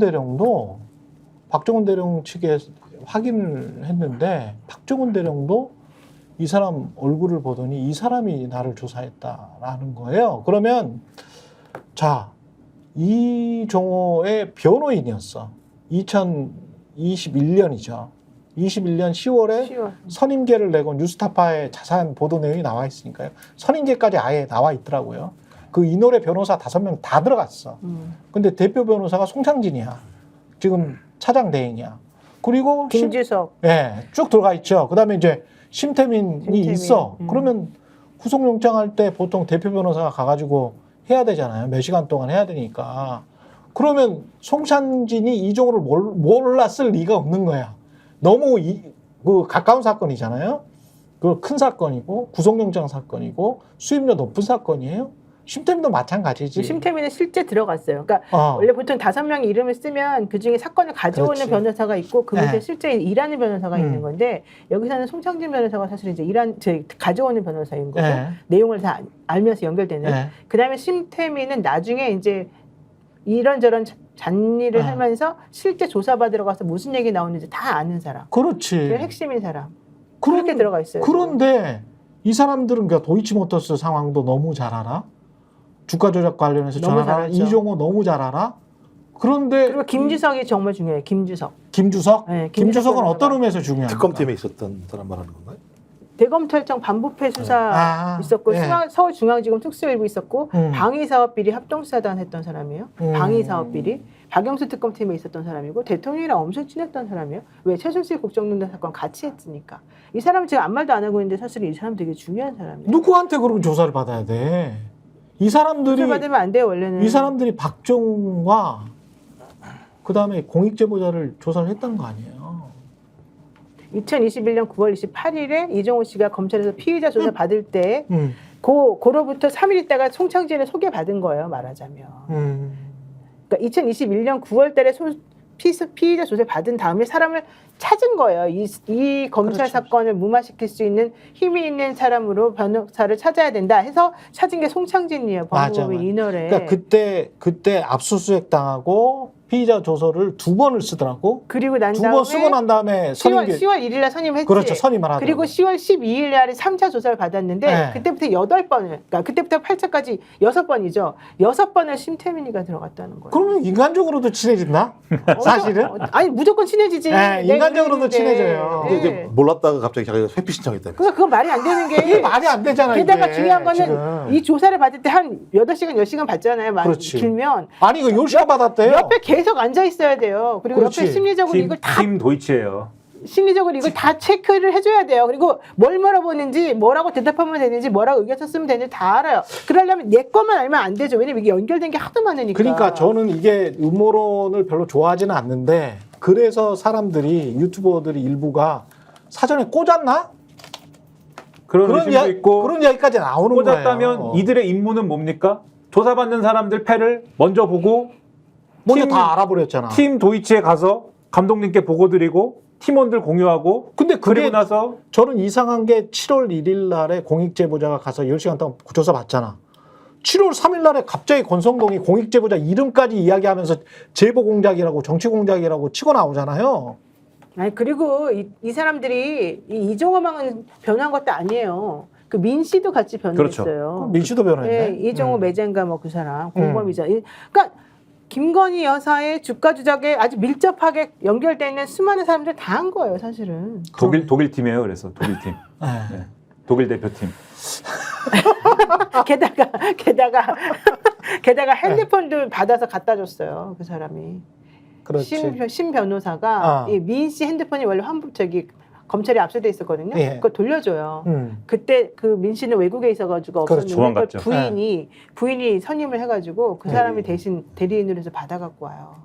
대령 측에 확인을 했는데 박종훈 대령도 이 사람 얼굴을 보더니 이 사람이 나를 조사했다라는 거예요. 그러면 자, 이종호의 변호인이었어. 2021년이죠. 21년 10월에 10월. 선임계를 내고 뉴스타파에 자세한 보도 내용이 나와 있으니까요. 선임계까지 아예 나와 있더라고요. 그 이노래 변호사 5명 다 들어갔어. 근데 대표 변호사가 송창진이야. 지금 차장 대행이야. 그리고 김주석. 쭉 들어가 있죠. 그다음에 이제 심태민이 심태민. 있어. 그러면 구속영장 할 때 보통 대표 변호사가 가가지고 해야 되잖아요. 몇 시간 동안 해야 되니까. 그러면 송창진이 이종호를 몰랐을 리가 없는 거야. 너무 그 가까운 사건이잖아요. 그 큰 사건이고 구속영장 사건이고 수임료 높은 사건이에요. 심태민도 마찬가지지. 심태민은 실제 들어갔어요. 그러니까 원래 보통 5명의 이름을 쓰면 그 중에 사건을 가져오는 그렇지. 변호사가 있고 그 밑에 네. 실제 일하는 변호사가 있는 건데 여기서는 송창진 변호사가 사실 이제 가져오는 변호사인 거고 네. 내용을 다 알면서 연결되는. 네. 그다음에 심태민은 나중에 이제 이런저런 잔일을 네. 하면서 실제 조사받으러 가서 무슨 얘기 나오는지 다 아는 사람. 그렇지. 그 핵심인 사람. 그렇게 들어가 있어요. 그런데 이 사람들은 그러니까 도이치모터스 상황도 너무 잘 알아. 주가 조작 관련해서 너무 전화 잘 알죠. 이종호 너무 잘 알아. 그런데 그리고 김주석이 정말 중요해요. 김주석. 김주석? 네, 김주석은 변호사가. 어떤 의미에서 중요합니까? 특검팀에 있었던 사람 말하는 건가요? 대검찰청 반부패 수사 있었고 네. 서울중앙지검 특수일부 있었고 음. 방위사업비리 합동수사단 했던 사람이에요. 방위사업비리. 박영수 특검팀에 있었던 사람이고 대통령이랑 엄청 친했던 사람이에요. 왜? 최순실 국정농단 사건 같이 했으니까. 이 사람은 지금 아무 말도 안 하고 있는데 사실 이 사람 되게 중요한 사람이에요. 누구한테 그러면 조사를 받아야 돼? 이 사람들이 조사받으면 안 돼요 원래는. 이 사람들이 박종과 그 다음에 공익제보자를 조사를 했다는 거 아니에요? 2021년 9월 28일에 이종호 씨가 검찰에서 피의자 조사 받을 때 음. 그로부터 3일 있다가 송창진을 소개받은 거예요 말하자면. 그러니까 2021년 9월 달에 피의자 조사를 받은 다음에 사람을 찾은 거예요. 이 검찰 그렇죠. 사건을 무마시킬 수 있는 힘이 있는 사람으로 변호사를 찾아야 된다 해서 찾은 게 송창진이에요. 맞아, 법무법인 맞아. 인허래. 그러니까 그때 압수수색 당하고 피의자 조서를 2번을 쓰더라고. 그리고 난 2번 다음에 쓰고 난 다음에 10월 1일 날 선임했지. 그렇죠. 선임을 하더라고. 그리고 10월 12일 날에 3차 조사를 받았는데 네. 그때부터 8번을 그러니까 그때부터 8차까지 6번이죠. 6번을 심태민이가 들어갔다는 거예요. 그러면 인간적으로도 친해진다? 사실은? 아니 무조건 친해지지. 네, 내가 인간적으로도 그랬는데. 친해져요. 근데 이제 네. 몰랐다가 갑자기 자기가 회피 신청했다. 그거 말이 안 되는 이게 게 말이 안 되잖아. 게다가 이게, 중요한 거는 지금. 이 조사를 받을 때 한 8시간, 10시간 받잖아요. 그렇지. 길면. 아니, 이거 10시간 받았대요. 옆에 계속 앉아 있어야 돼요. 그리고 그렇지. 옆에 심리적으로 이걸 다 팀 도이치예요. 심리적으로 이걸 다 체크를 해줘야 돼요. 그리고 뭘 물어보는지, 뭐라고 대답하면 되는지, 뭐라고 의견 썼으면 되는지 다 알아요. 그러려면 내 것만 알면 안 되죠. 왜냐면 이게 연결된 게 하도 많으니까. 그러니까 저는 이게 음모론을 별로 좋아하지는 않는데 그래서 사람들이 유튜버들이 일부가 사전에 꽂았나? 그런 의심도 있고 그런 이야기까지 나오는 꽂았다면 거예요. 이들의 임무는 뭡니까? 조사받는 사람들 패를 먼저 보고 먼저 팀- 다 알아버렸잖아. 팀 도이치에 가서 감독님께 보고드리고 팀원들 공유하고 근데 그게 그리고 나서 저는 이상한 게 7월 1일 날에 공익제보자가 가서 10시간 동안 조사 받잖아. 7월 3일 날에 갑자기 권성동이 공익제보자 이름까지 이야기하면서 제보 공작이라고 정치 공작이라고 치고 나오잖아요. 아니 그리고 이 사람들이 이종호망은 변호한 것도 아니에요. 그 민 씨도 같이 변호했어요. 민씨도 변호했네. 네, 이종호 매젠가 뭐 그 사람 공범이죠. 그러니까 김건희 여사의 주가 조작에 아주 밀접하게 연결되어 있는 수많은 사람들 다 한 거예요, 사실은. 독일 팀이에요. 그래서 독일 팀, 네. 독일 대표팀. 게다가 핸드폰도 받아서 갖다 줬어요, 그 사람이. 그렇지. 신 변호사가 어. 이 민 씨 핸드폰이 원래 검찰에 압수돼 있었거든요. 예. 그걸 돌려줘요. 그때 그 민 씨는 외국에 있어가지고 그렇죠. 없었는데 도망갔죠. 그걸 부인이 선임을 해가지고 그 사람이 대신 대리인으로 해서 받아갖고 와요.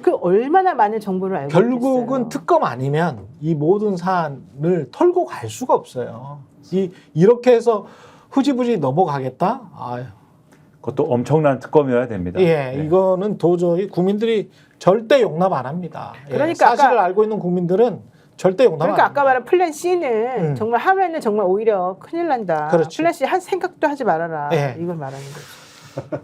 그 얼마나 많은 정보를 알고 결국은 있겠어요. 특검 아니면 이 모든 사안을 털고 갈 수가 없어요. 이렇게 해서 흐지부지 넘어가겠다? 아유. 그것도 엄청난 특검이어야 됩니다. 예, 네. 이거는 도저히 국민들이 절대 용납 안 합니다. 예, 그러니까 사실을 아까- 알고 있는 국민들은 절대 용납 그러니까 안 아까 말한 플랜 C는 정말 하면은 정말 오히려 큰일 난다. 그렇지. 플랜 C 한 생각도 하지 말아라. 예. 이걸 말하는 거죠.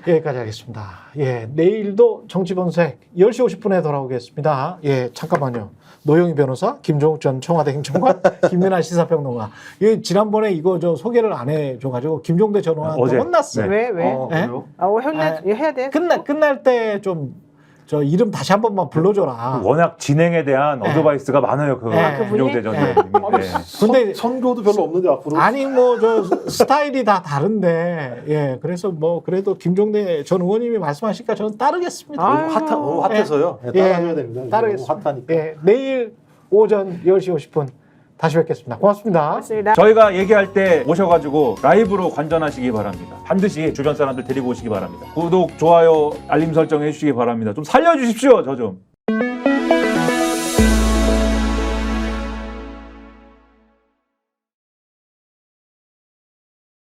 여기까지 하겠습니다. 예, 내일도 정치본색 10시 50분에 돌아오겠습니다. 예, 잠깐만요. 노영희 변호사, 김종욱 전 청와대 행정관, 김민아 시사평론가. 이 지난번에 이거 저 소개를 안 해줘가지고 김종대 전 의원한테 어제. 혼났어요. 왜? 예? 해야 돼. 끝날 때 좀 저 이름 다시 한 번만 불러줘라. 워낙 진행에 대한 네. 어드바이스가 많아요. 그 네. 김종대 전 네. 의원님이. 네. 근데 선거도 별로 없는데 앞으로. 아니 뭐 저 스타일이 다 다른데 예 그래서 뭐 그래도 김종대 전 의원님이 말씀하시니까 저는 따르겠습니다. 아유. 핫해서요. 예, 예, 따라줘야 됩니다. 따르겠습니다. 너무 핫하니까. 예, 내일 오전 10시 50분 다시 뵙겠습니다. 고맙습니다. 고맙습니다. 저희가 얘기할 때 오셔가지고 라이브로 관전하시기 바랍니다. 반드시 주변 사람들 데리고 오시기 바랍니다. 구독, 좋아요, 알림 설정 해주시기 바랍니다. 좀 살려주십시오, 저 좀.